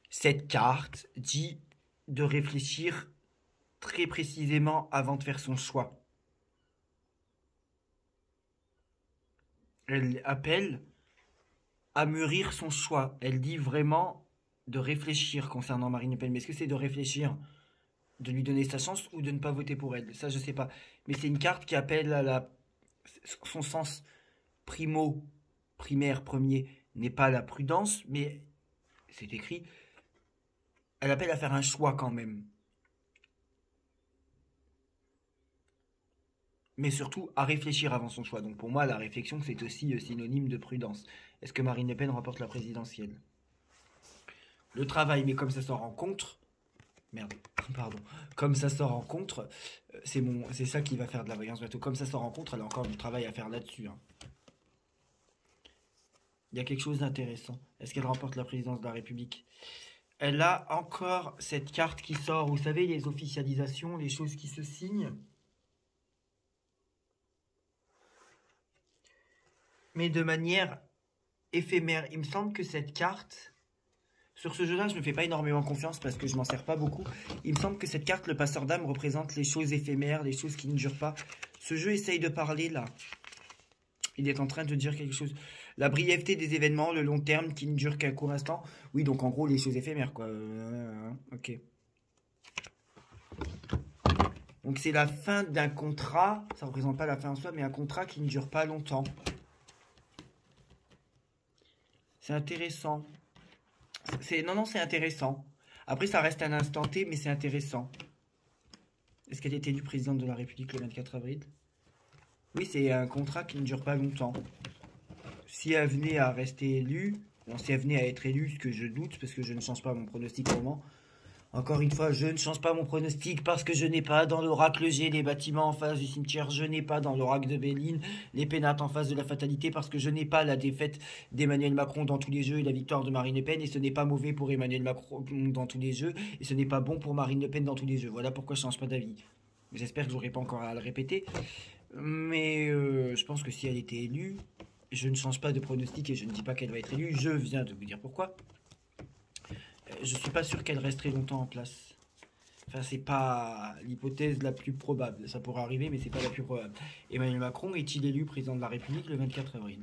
Cette carte dit de réfléchir très précisément avant de faire son choix. Elle appelle à mûrir son choix. Elle dit vraiment de réfléchir concernant Marine Le Pen. Mais est-ce que c'est de réfléchir, de lui donner sa chance ou de ne pas voter pour elle? Ça, je sais pas. Mais c'est une carte qui appelle à son sens primaire, premier, n'est pas la prudence, mais c'est écrit. Elle appelle à faire un choix quand même. Mais surtout à réfléchir avant son choix. Donc pour moi, la réflexion, c'est aussi synonyme de prudence. Est-ce que Marine Le Pen remporte la présidentielle? Le travail, mais comme ça sort en contre, merde, pardon, comme ça sort en contre, c'est ça qui va faire de la voyance bientôt. Comme ça sort en contre, elle a encore du travail à faire là-dessus. Hein. Il y a quelque chose d'intéressant. Est-ce qu'elle remporte la présidence de la République? Elle a encore cette carte qui sort, vous savez, les officialisations, les choses qui se signent. Mais de manière éphémère. Il me semble que cette carte, sur ce jeu-là, je ne me fais pas énormément confiance parce que je m'en sers pas beaucoup. Il me semble que cette carte, le passeur d'âme, représente les choses éphémères, les choses qui ne durent pas. Ce jeu essaye de parler là. Il est en train de dire quelque chose. La brièveté des événements, le long terme qui ne dure qu'un court instant. Oui, donc en gros, les choses éphémères, quoi. Ok. Donc c'est la fin d'un contrat. Ça ne représente pas la fin en soi, mais un contrat qui ne dure pas longtemps. C'est intéressant. Non, c'est intéressant. Après, ça reste un instant T, mais c'est intéressant. Est-ce qu'elle est élue présidente de la République le 24 avril? Oui, c'est un contrat qui ne dure pas longtemps. Si elle venait à rester élue, bon, si elle venait à être élue, ce que je doute, parce que je ne change pas mon pronostic au moment. Encore une fois, je ne change pas mon pronostic parce que je n'ai pas dans l'oracle G les bâtiments en face du cimetière, je n'ai pas dans l'oracle de Béline les pénates en face de la fatalité, parce que je n'ai pas la défaite d'Emmanuel Macron dans tous les jeux et la victoire de Marine Le Pen, et ce n'est pas mauvais pour Emmanuel Macron dans tous les jeux, et ce n'est pas bon pour Marine Le Pen dans tous les jeux. Voilà pourquoi je ne change pas d'avis. J'espère que je n'aurai pas encore à le répéter, mais je pense que si elle était élue, je ne change pas de pronostic et je ne dis pas qu'elle va être élue, je viens de vous dire pourquoi. Je suis pas sûr qu'elle resterait longtemps en place. Enfin, c'est pas l'hypothèse la plus probable. Ça pourrait arriver, mais c'est pas la plus probable. Emmanuel Macron est-il élu président de la République le 24 avril?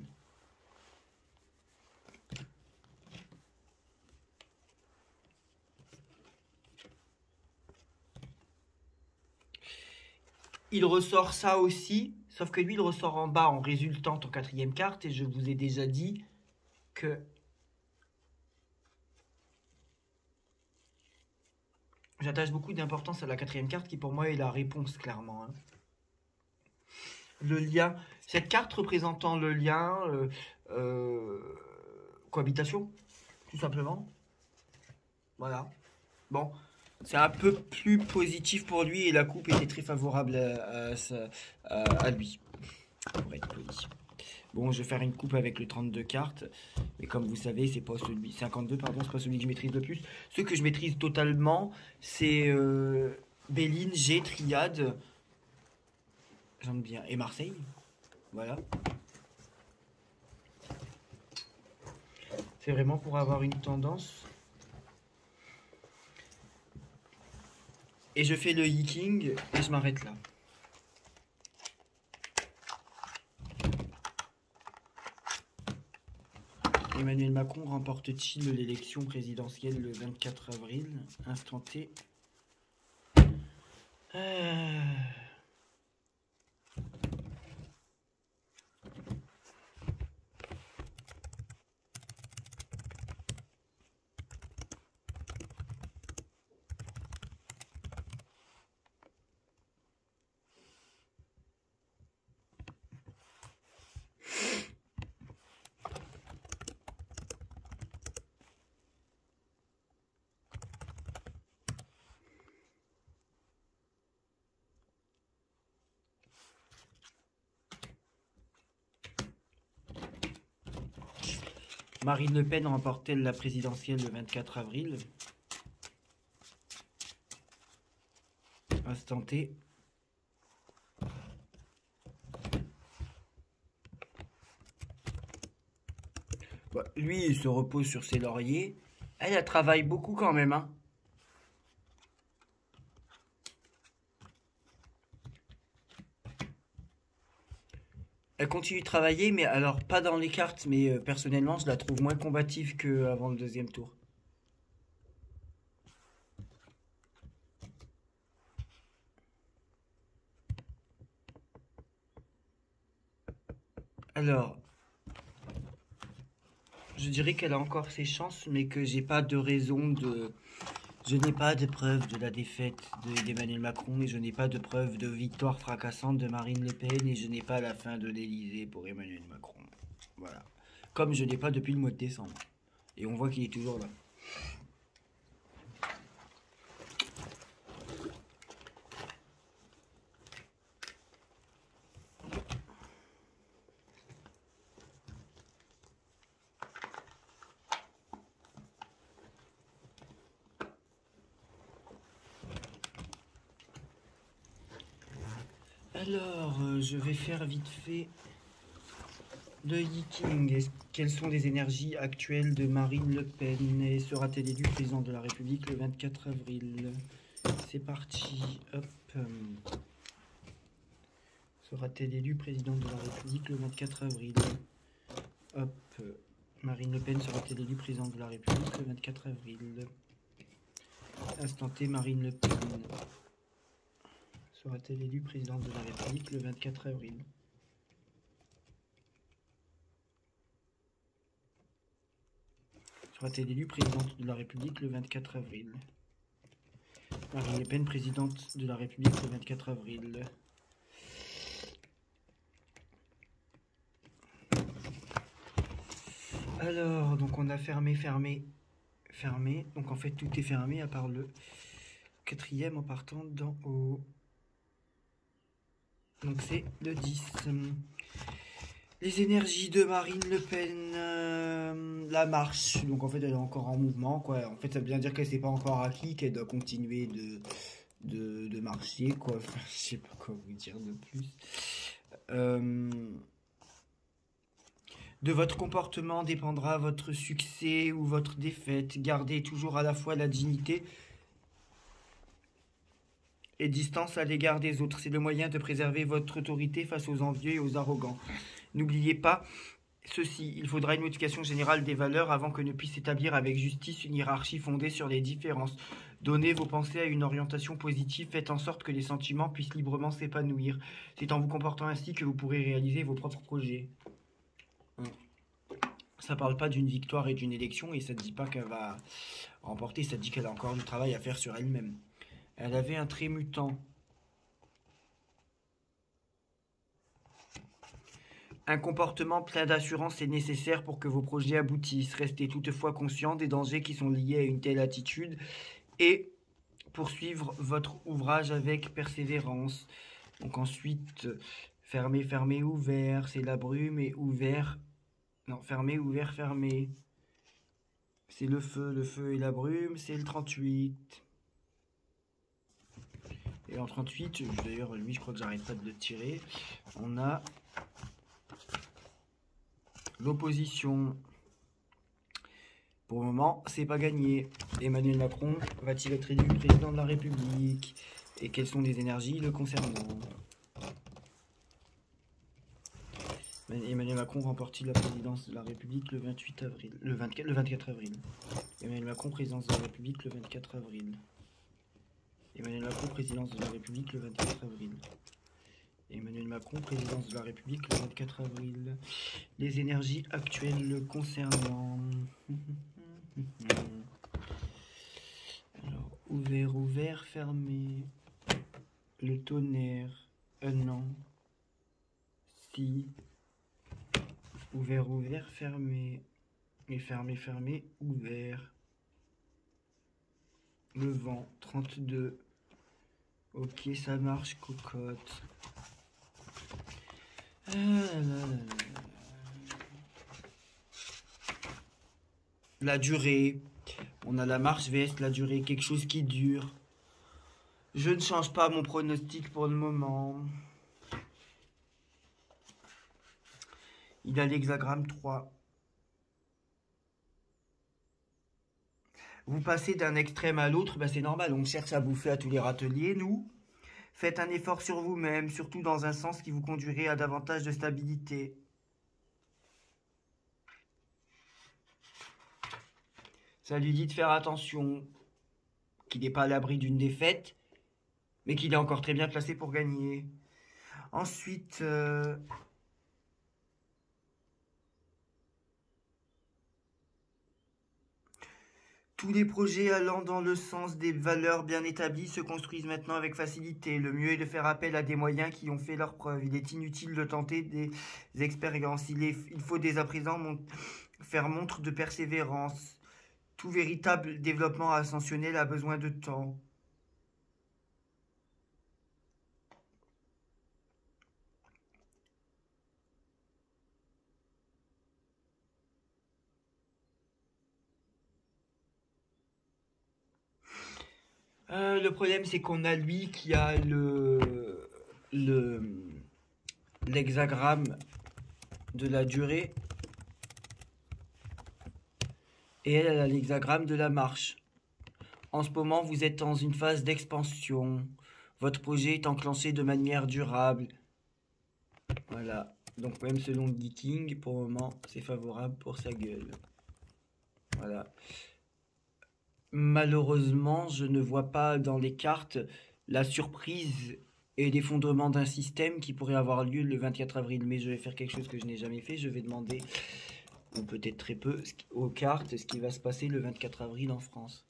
Il ressort ça aussi, sauf que lui, il ressort en bas en résultante en quatrième carte, et je vous ai déjà dit que j'attache beaucoup d'importance à la quatrième carte qui pour moi est la réponse clairement. Hein. Le lien, cette carte représentant le lien, cohabitation, tout simplement. Voilà. Bon, c'est un peu plus positif pour lui et la coupe était très favorable à lui, pour être poli. Bon, je vais faire une coupe avec le 32 cartes. Mais comme vous savez, c'est pas celui... 52, pardon, c'est pas celui que je maîtrise le plus. Ce que je maîtrise totalement, c'est Béline, G, Triade. J'aime bien. Et Marseille. Voilà. C'est vraiment pour avoir une tendance. Et je fais le Yi-King et je m'arrête là. Emmanuel Macron remporte-t-il l'élection présidentielle le 24 avril? Instant T. Marine Le Pen remporte-t-elle la présidentielle le 24 avril? Instant T. Bah, lui, il se repose sur ses lauriers. Elle travaille beaucoup quand même, hein. Elle continue de travailler, mais alors pas dans les cartes, mais personnellement, je la trouve moins combative qu'avant le deuxième tour. Alors, je dirais qu'elle a encore ses chances, mais que j'ai pas de raison de... Je n'ai pas de preuve de la défaite d'Emmanuel Macron et je n'ai pas de preuve de victoire fracassante de Marine Le Pen et je n'ai pas la fin de l'Élysée pour Emmanuel Macron. Voilà. Comme je n'ai pas depuis le mois de décembre. Et on voit qu'il est toujours là. Alors, je vais faire vite fait le Yi-King. Quelles sont les énergies actuelles de Marine Le Pen? Et sera-t-elle élue président de la République le 24 avril? C'est parti. Hop. Sera-t-elle élue présidente de la République le 24 avril? Hop. Marine Le Pen sera-t-elle élue présidente de la République le 24 avril? Instant T, Marine Le Pen. Sera-t-elle élue présidente de la République le 24 avril? Sera-t-elle élue présidente de la République le 24 avril? Marine Le Pen, présidente de la République le 24 avril. Alors, donc on a fermé. Donc en fait, tout est fermé à part le quatrième en partant d'en haut. Donc c'est le 10. Les énergies de Marine Le Pen, la marche. Donc en fait, elle est encore en mouvement, quoi. En fait, ça veut bien dire qu'elle s'est pas encore acquis, qu'elle doit continuer de marcher, quoi. Enfin, je sais pas quoi vous dire de plus. De votre comportement dépendra votre succès ou votre défaite. Gardez toujours à la fois la dignité et distance à l'égard des autres. C'est le moyen de préserver votre autorité face aux envieux et aux arrogants. N'oubliez pas ceci, il faudra une modification générale des valeurs avant que ne puisse s'établir avec justice une hiérarchie fondée sur les différences. Donnez vos pensées à une orientation positive, faites en sorte que les sentiments puissent librement s'épanouir. C'est en vous comportant ainsi que vous pourrez réaliser vos propres projets. Ça parle pas d'une victoire et d'une élection et ça ne dit pas qu'elle va remporter, ça dit qu'elle a encore du travail à faire sur elle-même. Elle avait un trait mutant. Un comportement plein d'assurance est nécessaire pour que vos projets aboutissent. Restez toutefois conscient des dangers qui sont liés à une telle attitude et poursuivre votre ouvrage avec persévérance. Donc ensuite, fermé, fermé, ouvert, c'est la brume et ouvert. Non, fermé, ouvert, fermé. C'est le feu et la brume, c'est le 38. Et en 38, d'ailleurs, lui, je crois que j'arrête pas de le tirer. On a l'opposition. Pour le moment, c'est pas gagné. Emmanuel Macron va-t-il être élu président de la République? Et quelles sont les énergies le concernant? Emmanuel Macron remporte-t-il la présidence de la République le 28 avril, le 24 avril. Emmanuel Macron, présidence de la République le 24 avril. Emmanuel Macron, présidence de la République le 24 avril. Emmanuel Macron, présidence de la République le 24 avril. Les énergies actuelles le concernant. Alors, ouvert, ouvert, fermé. Le tonnerre. Non. Si. Ouvert, ouvert, fermé. Et fermé, fermé, ouvert. Le vent, 32. Ok, ça marche, cocotte. La durée. On a la marche vs la durée. Quelque chose qui dure. Je ne change pas mon pronostic pour le moment. Il a l'hexagramme 3. Vous passez d'un extrême à l'autre, ben c'est normal. On cherche à bouffer à tous les râteliers, nous. Faites un effort sur vous-même, surtout dans un sens qui vous conduirait à davantage de stabilité. Ça lui dit de faire attention, qu'il n'est pas à l'abri d'une défaite, mais qu'il est encore très bien placé pour gagner. Ensuite, tous les projets allant dans le sens des valeurs bien établies se construisent maintenant avec facilité. Le mieux est de faire appel à des moyens qui ont fait leurs preuves. Il est inutile de tenter des expériences. Il faut dès à présent faire montre de persévérance. Tout véritable développement ascensionnel a besoin de temps. Le problème, c'est qu'on a lui qui a l'hexagramme de la durée et elle a l'hexagramme de la marche. En ce moment, vous êtes dans une phase d'expansion. Votre projet est enclenché de manière durable. Voilà. Donc même selon le Geeking, pour le moment, c'est favorable pour sa gueule. Voilà. Malheureusement, je ne vois pas dans les cartes la surprise et l'effondrement d'un système qui pourrait avoir lieu le 24 avril. Mais je vais faire quelque chose que je n'ai jamais fait. Je vais demander, ou peut-être très peu, aux cartes ce qui va se passer le 24 avril en France.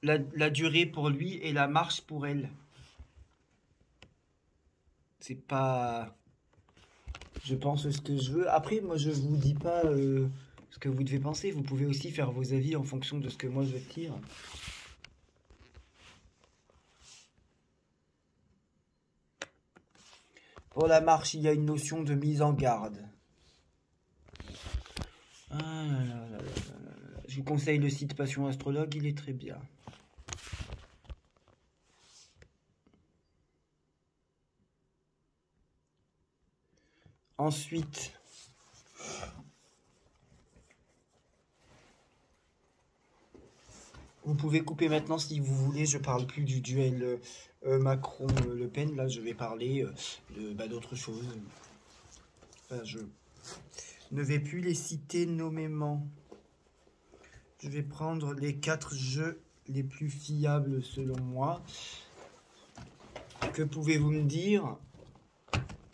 La durée pour lui et la marche pour elle. C'est pas... Je pense ce que je veux. Après, moi, je vous dis pas ce que vous devez penser. Vous pouvez aussi faire vos avis en fonction de ce que moi je tire. Pour la marche, il y a une notion de mise en garde. Ah là là là là là. Je vous conseille le site Passion Astrologue, il est très bien. Ensuite, vous pouvez couper maintenant si vous voulez. Je parle plus du duel Macron-Le Pen. Là, je vais parler d'autre chose. Enfin, je ne vais plus les citer nommément. Je vais prendre les 4 jeux les plus fiables selon moi. Que pouvez-vous me dire ?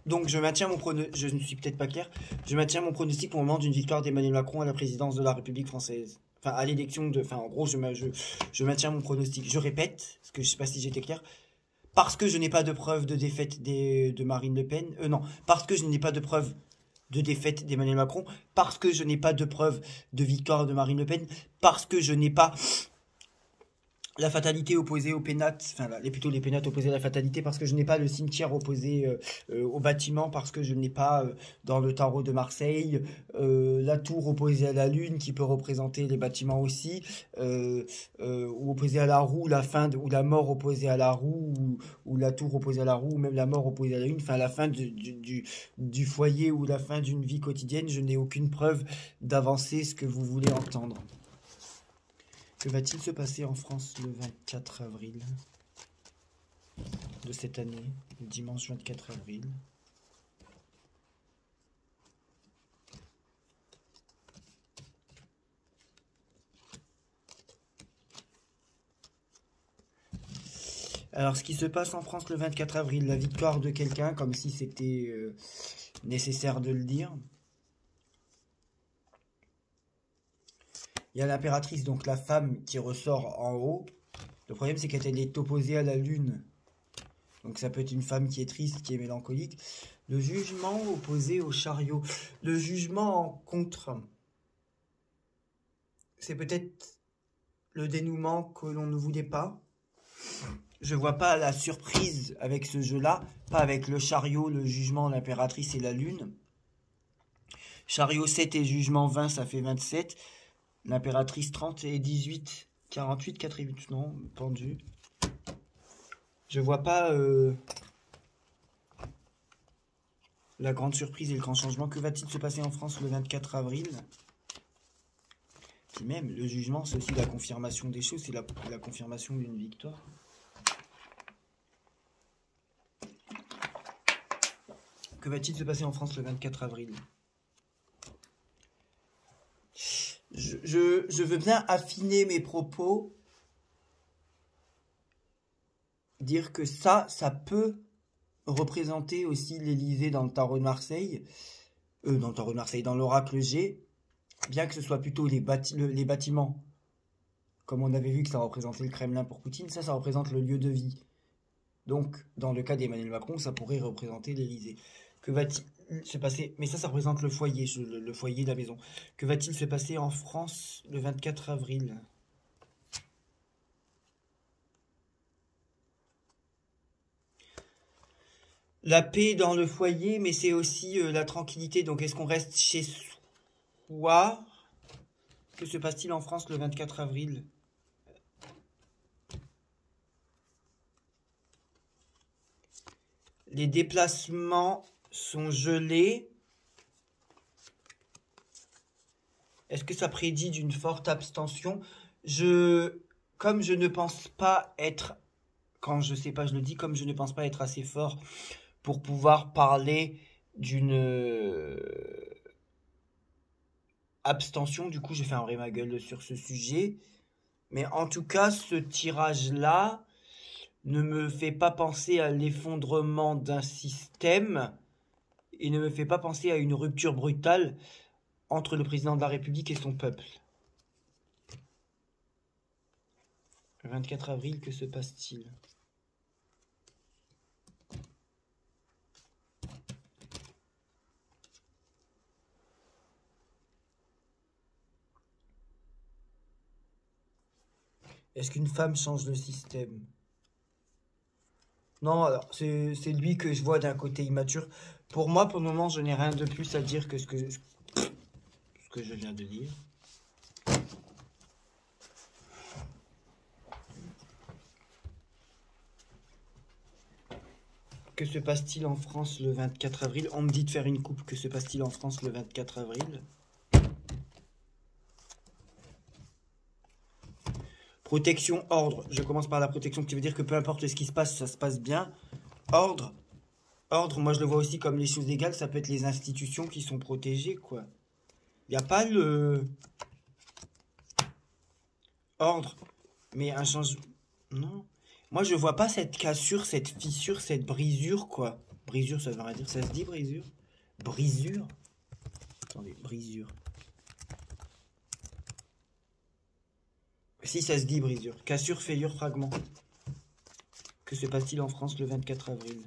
Donc je maintiens mon pronostic, je ne suis peut-être pas clair, je maintiens mon pronostic au moment d'une victoire d'Emmanuel Macron à la présidence de la République française. Enfin, à l'élection de... Enfin, en gros, je maintiens mon pronostic. Je répète, parce que je ne sais pas si j'étais clair, parce que je n'ai pas de preuve de défaite de Marine Le Pen. Non, parce que je n'ai pas de preuve de défaite d'Emmanuel Macron, parce que je n'ai pas de preuve de victoire de Marine Le Pen, parce que je n'ai pas la fatalité opposée au pénate, enfin plutôt les pénates opposés à la fatalité parce que je n'ai pas le cimetière opposé au bâtiment, parce que je n'ai pas dans le tarot de Marseille la tour opposée à la lune qui peut représenter les bâtiments aussi, ou opposée à la roue, ou la mort opposée à la roue, ou la tour opposée à la roue, ou même la mort opposée à la lune, enfin la fin du foyer ou la fin d'une vie quotidienne. Je n'ai aucune preuve d'avancer ce que vous voulez entendre. Que va-t-il se passer en France le 24 avril de cette année, le dimanche 24 avril? Alors, ce qui se passe en France le 24 avril, la victoire de quelqu'un, comme si c'était nécessaire de le dire. Il y a l'impératrice, donc la femme qui ressort en haut. Le problème, c'est qu'elle est opposée à la lune. Donc ça peut être une femme qui est triste, qui est mélancolique. Le jugement opposé au chariot. Le jugement en contre. C'est peut-être le dénouement que l'on ne voulait pas. Je vois pas la surprise avec ce jeu-là. Pas avec le chariot, le jugement, l'impératrice et la lune. Chariot 7 et jugement 20, ça fait 27. L'impératrice 30 et 18. 48, 4 et 8, non, pendu. Je vois pas la grande surprise et le grand changement. Que va-t-il se passer en France le 24 avril? Puis même, le jugement, c'est aussi la confirmation des choses, c'est la confirmation d'une victoire. Que va-t-il se passer en France le 24 avril? Je veux bien affiner mes propos, dire que ça peut représenter aussi l'Élysée dans le tarot de Marseille, dans l'oracle G, bien que ce soit plutôt les bâtiments, comme on avait vu que ça représentait le Kremlin pour Poutine, ça représente le lieu de vie. Donc, dans le cas d'Emmanuel Macron, ça pourrait représenter l'Élysée. Que va-t-il se passer? Mais ça représente le foyer, le foyer de la maison. Que va-t-il se passer en France le 24 avril? La paix dans le foyer, mais c'est aussi la tranquillité. Donc, est-ce qu'on reste chez soi? Que se passe-t-il en France le 24 avril? Les déplacements sont gelés. Est-ce que ça prédit d'une forte abstention? Comme je ne pense pas être, quand je sais pas, je le dis, comme je ne pense pas être assez fort pour pouvoir parler d'une abstention, du coup, je fais un vrai ma gueule sur ce sujet. Mais en tout cas, ce tirage-là ne me fait pas penser à l'effondrement d'un système et ne me fait pas penser à une rupture brutale entre le président de la République et son peuple. Le 24 avril, que se passe-t-il? Est-ce qu'une femme change le système? Non, alors c'est lui que je vois d'un côté immature. Pour moi, pour le moment, je n'ai rien de plus à dire que ce que je viens de dire. Que se passe-t-il en France le 24 avril? On me dit de faire une coupe. Que se passe-t-il en France le 24 avril? Protection, ordre. Je commence par la protection, qui veut dire que peu importe ce qui se passe, ça se passe bien. Ordre. Ordre, moi je le vois aussi comme les choses légales, ça peut être les institutions qui sont protégées, quoi. Il n'y a pas le... Ordre. Mais un changement... Non. Moi je vois pas cette cassure, cette fissure, cette brisure, quoi. Brisure, ça veut rien dire. Ça se dit brisure? Brisure? Attendez, brisure. Si ça se dit brisure. Cassure, fêlure, fragment. Que se passe-t-il en France le 24 avril?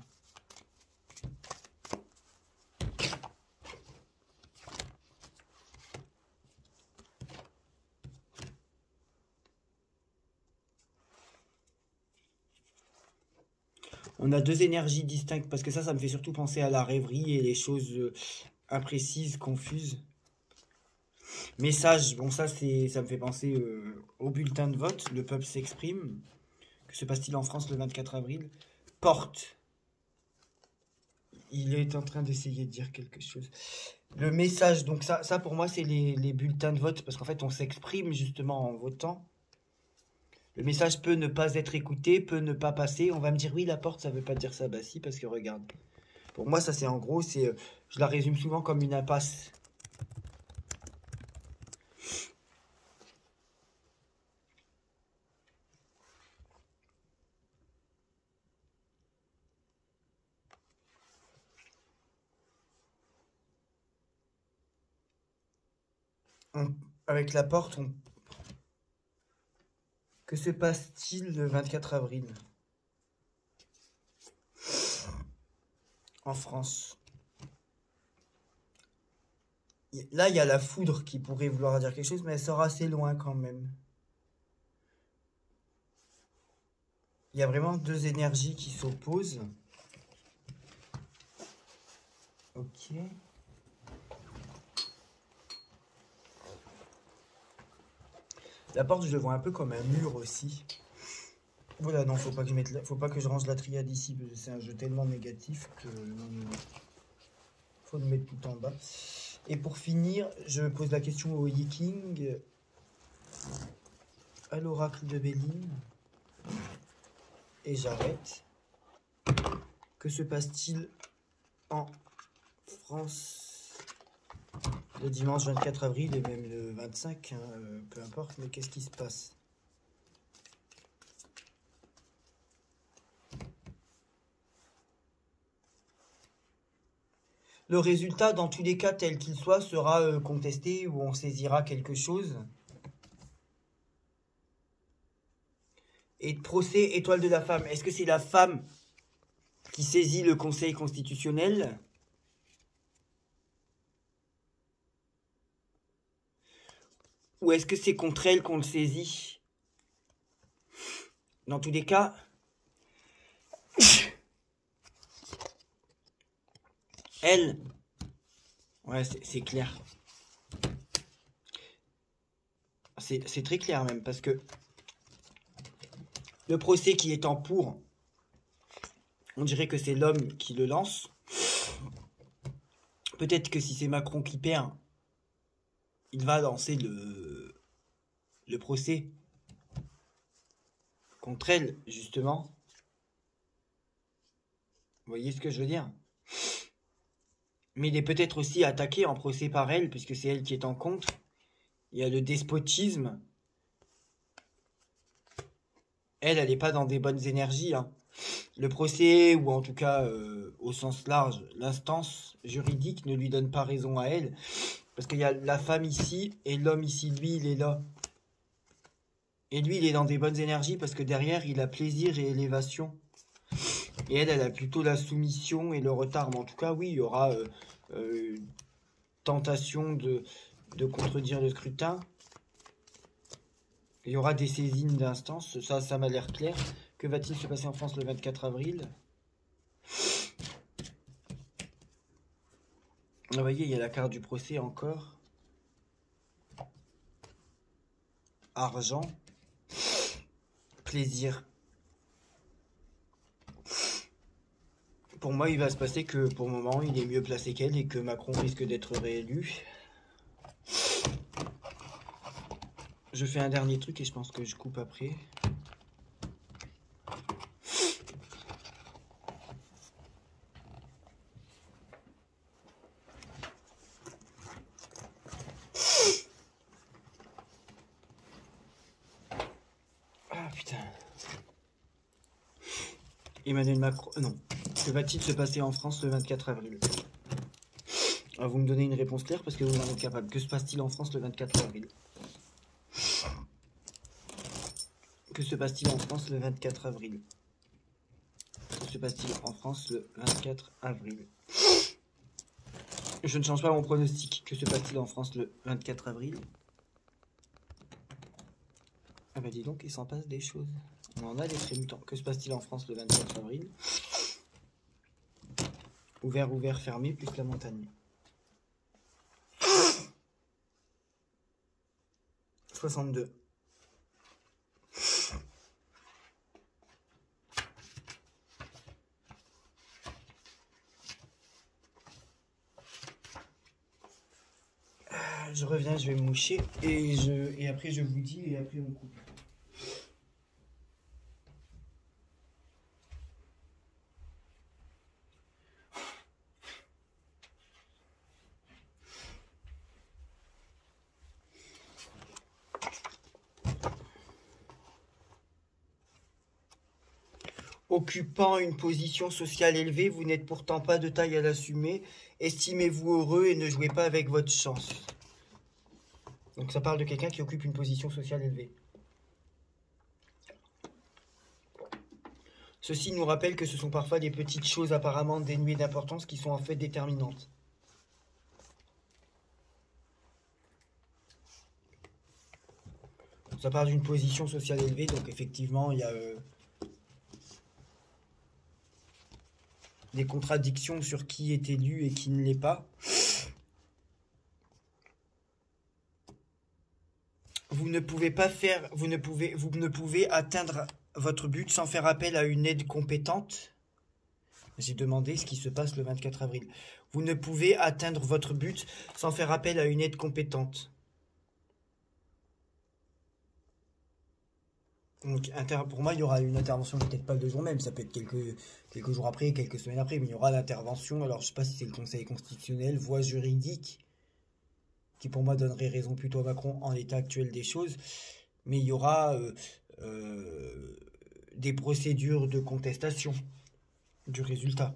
On a deux énergies distinctes, parce que ça me fait surtout penser à la rêverie et les choses imprécises, confuses. Message, bon ça me fait penser au bulletin de vote, le peuple s'exprime. Que se passe-t-il en France le 24 avril? Porte. Il est en train d'essayer de dire quelque chose. Le message, donc ça pour moi c'est les bulletins de vote, parce qu'en fait on s'exprime justement en votant. Le message peut ne pas être écouté, peut ne pas passer. On va me dire oui, la porte, ça veut pas dire ça. Bah si, parce que regarde. Pour moi, ça c'est en gros, je la résume souvent comme une impasse. Avec la porte, que se passe-t-il le 24 avril en France? Là, il y a la foudre qui pourrait vouloir dire quelque chose, mais elle sort assez loin quand même. Il y a vraiment deux énergies qui s'opposent. Ok. La porte, je le vois un peu comme un mur aussi. Voilà, non, faut pas que je range la triade ici, parce que c'est un jeu tellement négatif que faut le mettre tout en bas. Et pour finir, je pose la question au Yiking, à l'oracle de Béline, et j'arrête. Que se passe-t-il en France le dimanche 24 avril et même le 25, hein, peu importe, mais qu'est-ce qui se passe? Le résultat, dans tous les cas, tel qu'il soit, sera contesté ou on saisira quelque chose. Et procès étoile de la femme. Est-ce que c'est la femme qui saisit le Conseil constitutionnel? Ou est-ce que c'est contre elle qu'on le saisit? Dans tous les cas, elle, ouais, c'est clair. C'est très clair même, parce que le procès qui est en cours, on dirait que c'est l'homme qui le lance. Peut-être que si c'est Macron qui perd, il va lancer le procès contre elle, justement. Vous voyez ce que je veux dire? Mais il est peut-être aussi attaqué en procès par elle, puisque c'est elle qui est en contre. Il y a le despotisme. Elle n'est pas dans des bonnes énergies. Hein. Le procès, ou en tout cas au sens large, l'instance juridique ne lui donne pas raison à elle. Parce qu'il y a la femme ici, et l'homme ici, lui, il est là. Et lui, il est dans des bonnes énergies, parce que derrière, il a plaisir et élévation. Et elle a plutôt la soumission et le retard. Mais en tout cas, oui, il y aura tentation de contredire le scrutin. Il y aura des saisines d'instances, ça m'a l'air clair. Que va-t-il se passer en France le 24 avril? Vous voyez, il y a la carte du procès encore. Argent. Plaisir. Pour moi, il va se passer que pour le moment, il est mieux placé qu'elle et que Macron risque d'être réélu. Je fais un dernier truc et je pense que je coupe après. Ah putain. Emmanuel Macron... non. Que va-t-il se passer en France le 24 avril? Alors, vous me donnez une réponse claire parce que vous en êtes capable. Que se passe-t-il en France le 24 avril? Que se passe-t-il en France le 24 avril? Que se passe-t-il en France le 24 avril? Je ne change pas mon pronostic. Que se passe-t-il en France le 24 avril? Ah bah dis donc, il s'en passe des choses. On en a des très mutants. Que se passe-t-il en France le 24 avril? Ouvert, ouvert, fermé, plus la montagne. 62. Je reviens, je vais me moucher et après je vous dis et après on coupe. Occupant une position sociale élevée, vous n'êtes pourtant pas de taille à l'assumer. Estimez-vous heureux et ne jouez pas avec votre chance. Donc ça parle de quelqu'un qui occupe une position sociale élevée. Ceci nous rappelle que ce sont parfois des petites choses apparemment dénuées d'importance qui sont en fait déterminantes. Ça parle d'une position sociale élevée, donc effectivement il y a des contradictions sur qui est élu et qui ne l'est pas. Vous ne pouvez atteindre votre but sans faire appel à une aide compétente. J'ai demandé ce qui se passe le 24 avril. Vous ne pouvez atteindre votre but sans faire appel à une aide compétente. Donc, pour moi, il y aura une intervention, peut-être pas le jour même, ça peut être quelques jours après, quelques semaines après, mais il y aura l'intervention. Alors, je ne sais pas si c'est le Conseil constitutionnel, voie juridique, qui pour moi donnerait raison plutôt à Macron en l'état actuel des choses, mais il y aura des procédures de contestation du résultat.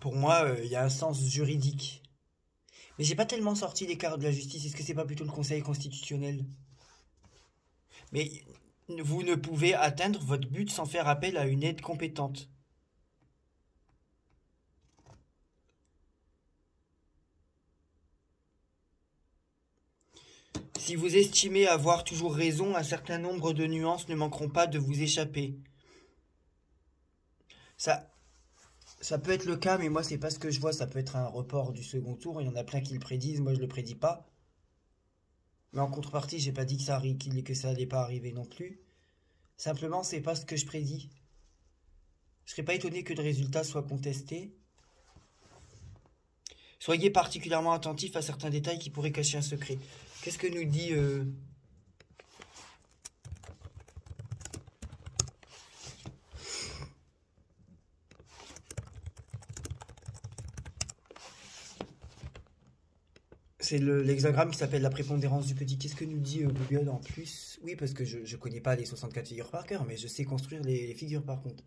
Pour moi, il y a un sens juridique. Mais j'ai pas tellement sorti les cartes de la justice. Est-ce que c'est pas plutôt le Conseil constitutionnel? Mais vous ne pouvez atteindre votre but sans faire appel à une aide compétente. Si vous estimez avoir toujours raison, un certain nombre de nuances ne manqueront pas de vous échapper. Ça peut être le cas, mais moi, c'est pas ce que je vois. Ça peut être un report du second tour. Il y en a plein qui le prédisent. Moi, je le prédis pas. Mais en contrepartie, j'ai pas dit que ça allait pas arriver non plus. Simplement, c'est pas ce que je prédis. Je serais pas étonné que le résultat soit contesté. Soyez particulièrement attentif à certains détails qui pourraient cacher un secret. Qu'est-ce que nous dit C'est l'hexagramme qui s'appelle la prépondérance du petit. Qu'est-ce que nous dit Google en plus? Oui, parce que je connais pas les 64 figures par cœur, mais je sais construire les figures par contre.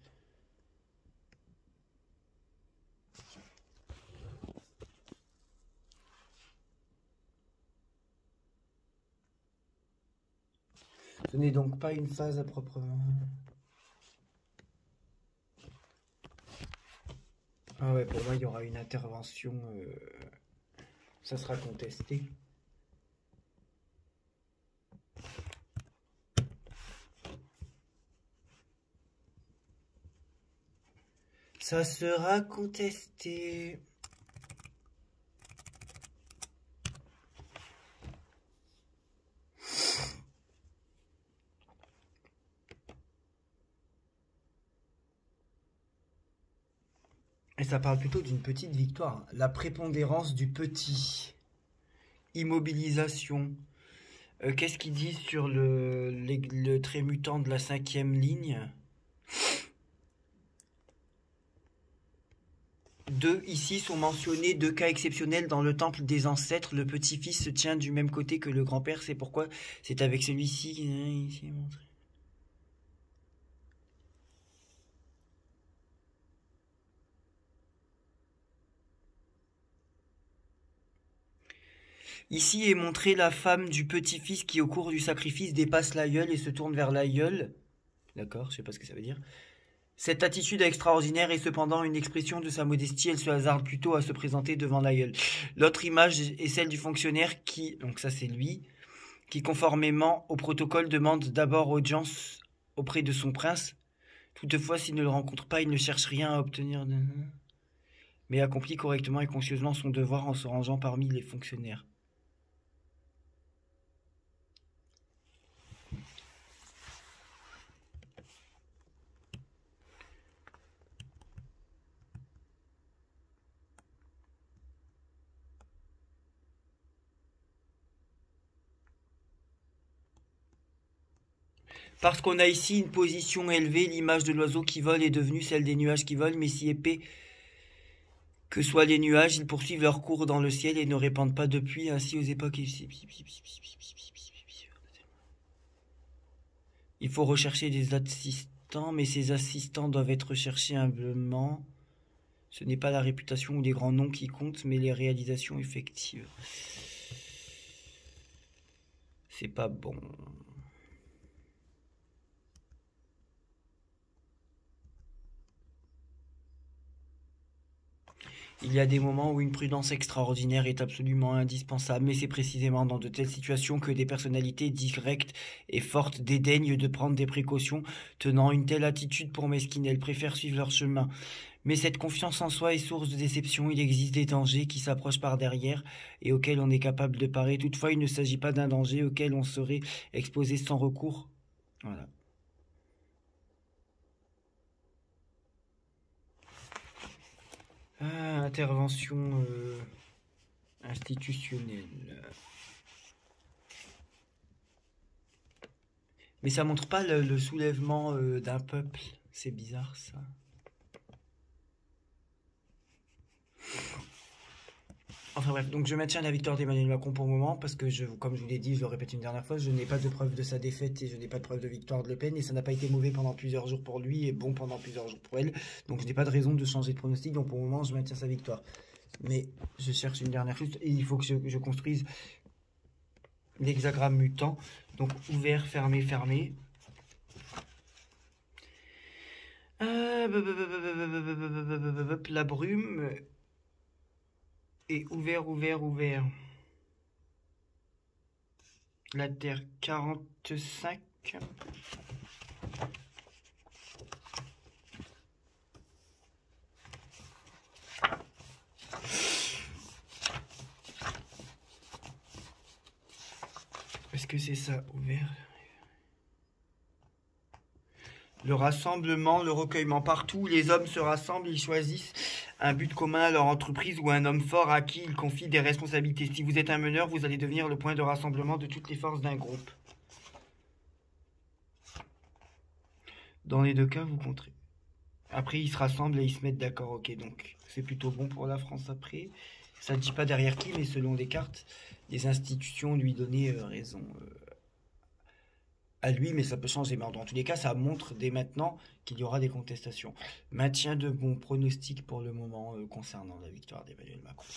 Ce n'est donc pas une phase à proprement. Ah ouais, pour moi, il y aura une intervention. Ça sera contesté. Ça sera contesté. Et ça parle plutôt d'une petite victoire. La prépondérance du petit. Immobilisation. Qu'est-ce qu'il dit sur le trait mutant de la 5e ligne? Ici sont mentionnés 2 cas exceptionnels dans le temple des ancêtres. Le petit-fils se tient du même côté que le grand-père. C'est pourquoi c'est avec celui-ci qui est montré. Ici est montrée la femme du petit-fils qui, au cours du sacrifice, dépasse l'aïeul et se tourne vers l'aïeul. D'accord, je sais pas ce que ça veut dire. Cette attitude extraordinaire est cependant une expression de sa modestie. Elle se hasarde plutôt à se présenter devant l'aïeul. L'autre image est celle du fonctionnaire qui, donc ça c'est lui, qui conformément au protocole demande d'abord audience auprès de son prince. Toutefois, s'il ne le rencontre pas, il ne cherche rien à obtenir mais accomplit correctement et conscieusement son devoir en se rangeant parmi les fonctionnaires. Parce qu'on a ici une position élevée, l'image de l'oiseau qui vole est devenue celle des nuages qui volent, mais si épais que soient les nuages, ils poursuivent leur cours dans le ciel et ne répandent pas de pluie, ainsi aux époques. Il faut rechercher des assistants, mais ces assistants doivent être recherchés humblement. Ce n'est pas la réputation ou les grands noms qui comptent, mais les réalisations effectives. C'est pas bon. Il y a des moments où une prudence extraordinaire est absolument indispensable, mais c'est précisément dans de telles situations que des personnalités directes et fortes dédaignent de prendre des précautions, tenant une telle attitude pour mesquine. Elles préfèrent suivre leur chemin. Mais cette confiance en soi est source de déception. Il existe des dangers qui s'approchent par derrière et auxquels on est capable de parer. Toutefois, il ne s'agit pas d'un danger auquel on serait exposé sans recours. Voilà. Intervention institutionnelle. Mais ça montre pas le soulèvement d'un peuple. C'est bizarre ça. Enfin bref, donc je maintiens la victoire d'Emmanuel Macron pour le moment parce que, comme je vous l'ai dit, je le répète une dernière fois, je n'ai pas de preuve de sa défaite et je n'ai pas de preuve de victoire de Le Pen et ça n'a pas été mauvais pendant plusieurs jours pour lui et bon pendant plusieurs jours pour elle. Donc je n'ai pas de raison de changer de pronostic, donc pour le moment je maintiens sa victoire. Mais je cherche une dernière chose et il faut que je construise l'hexagramme mutant. Donc ouvert, fermé, fermé. La brume. Et ouvert, ouvert, ouvert. La Terre 45. Est-ce que c'est ça, ouvert? Le rassemblement, le recueillement. Partout, les hommes se rassemblent, ils choisissent un but commun à leur entreprise ou un homme fort à qui ils confient des responsabilités. Si vous êtes un meneur, vous allez devenir le point de rassemblement de toutes les forces d'un groupe. Dans les deux cas, vous compterez. Après, ils se rassemblent et ils se mettent d'accord. Ok, donc c'est plutôt bon pour la France après. Ça ne dit pas derrière qui, mais selon les cartes, les institutions lui donnaient raison à lui, mais ça peut changer. Mais dans tous les cas, ça montre dès maintenant qu'il y aura des contestations. Maintien de bons pronostics pour le moment concernant la victoire d'Emmanuel Macron.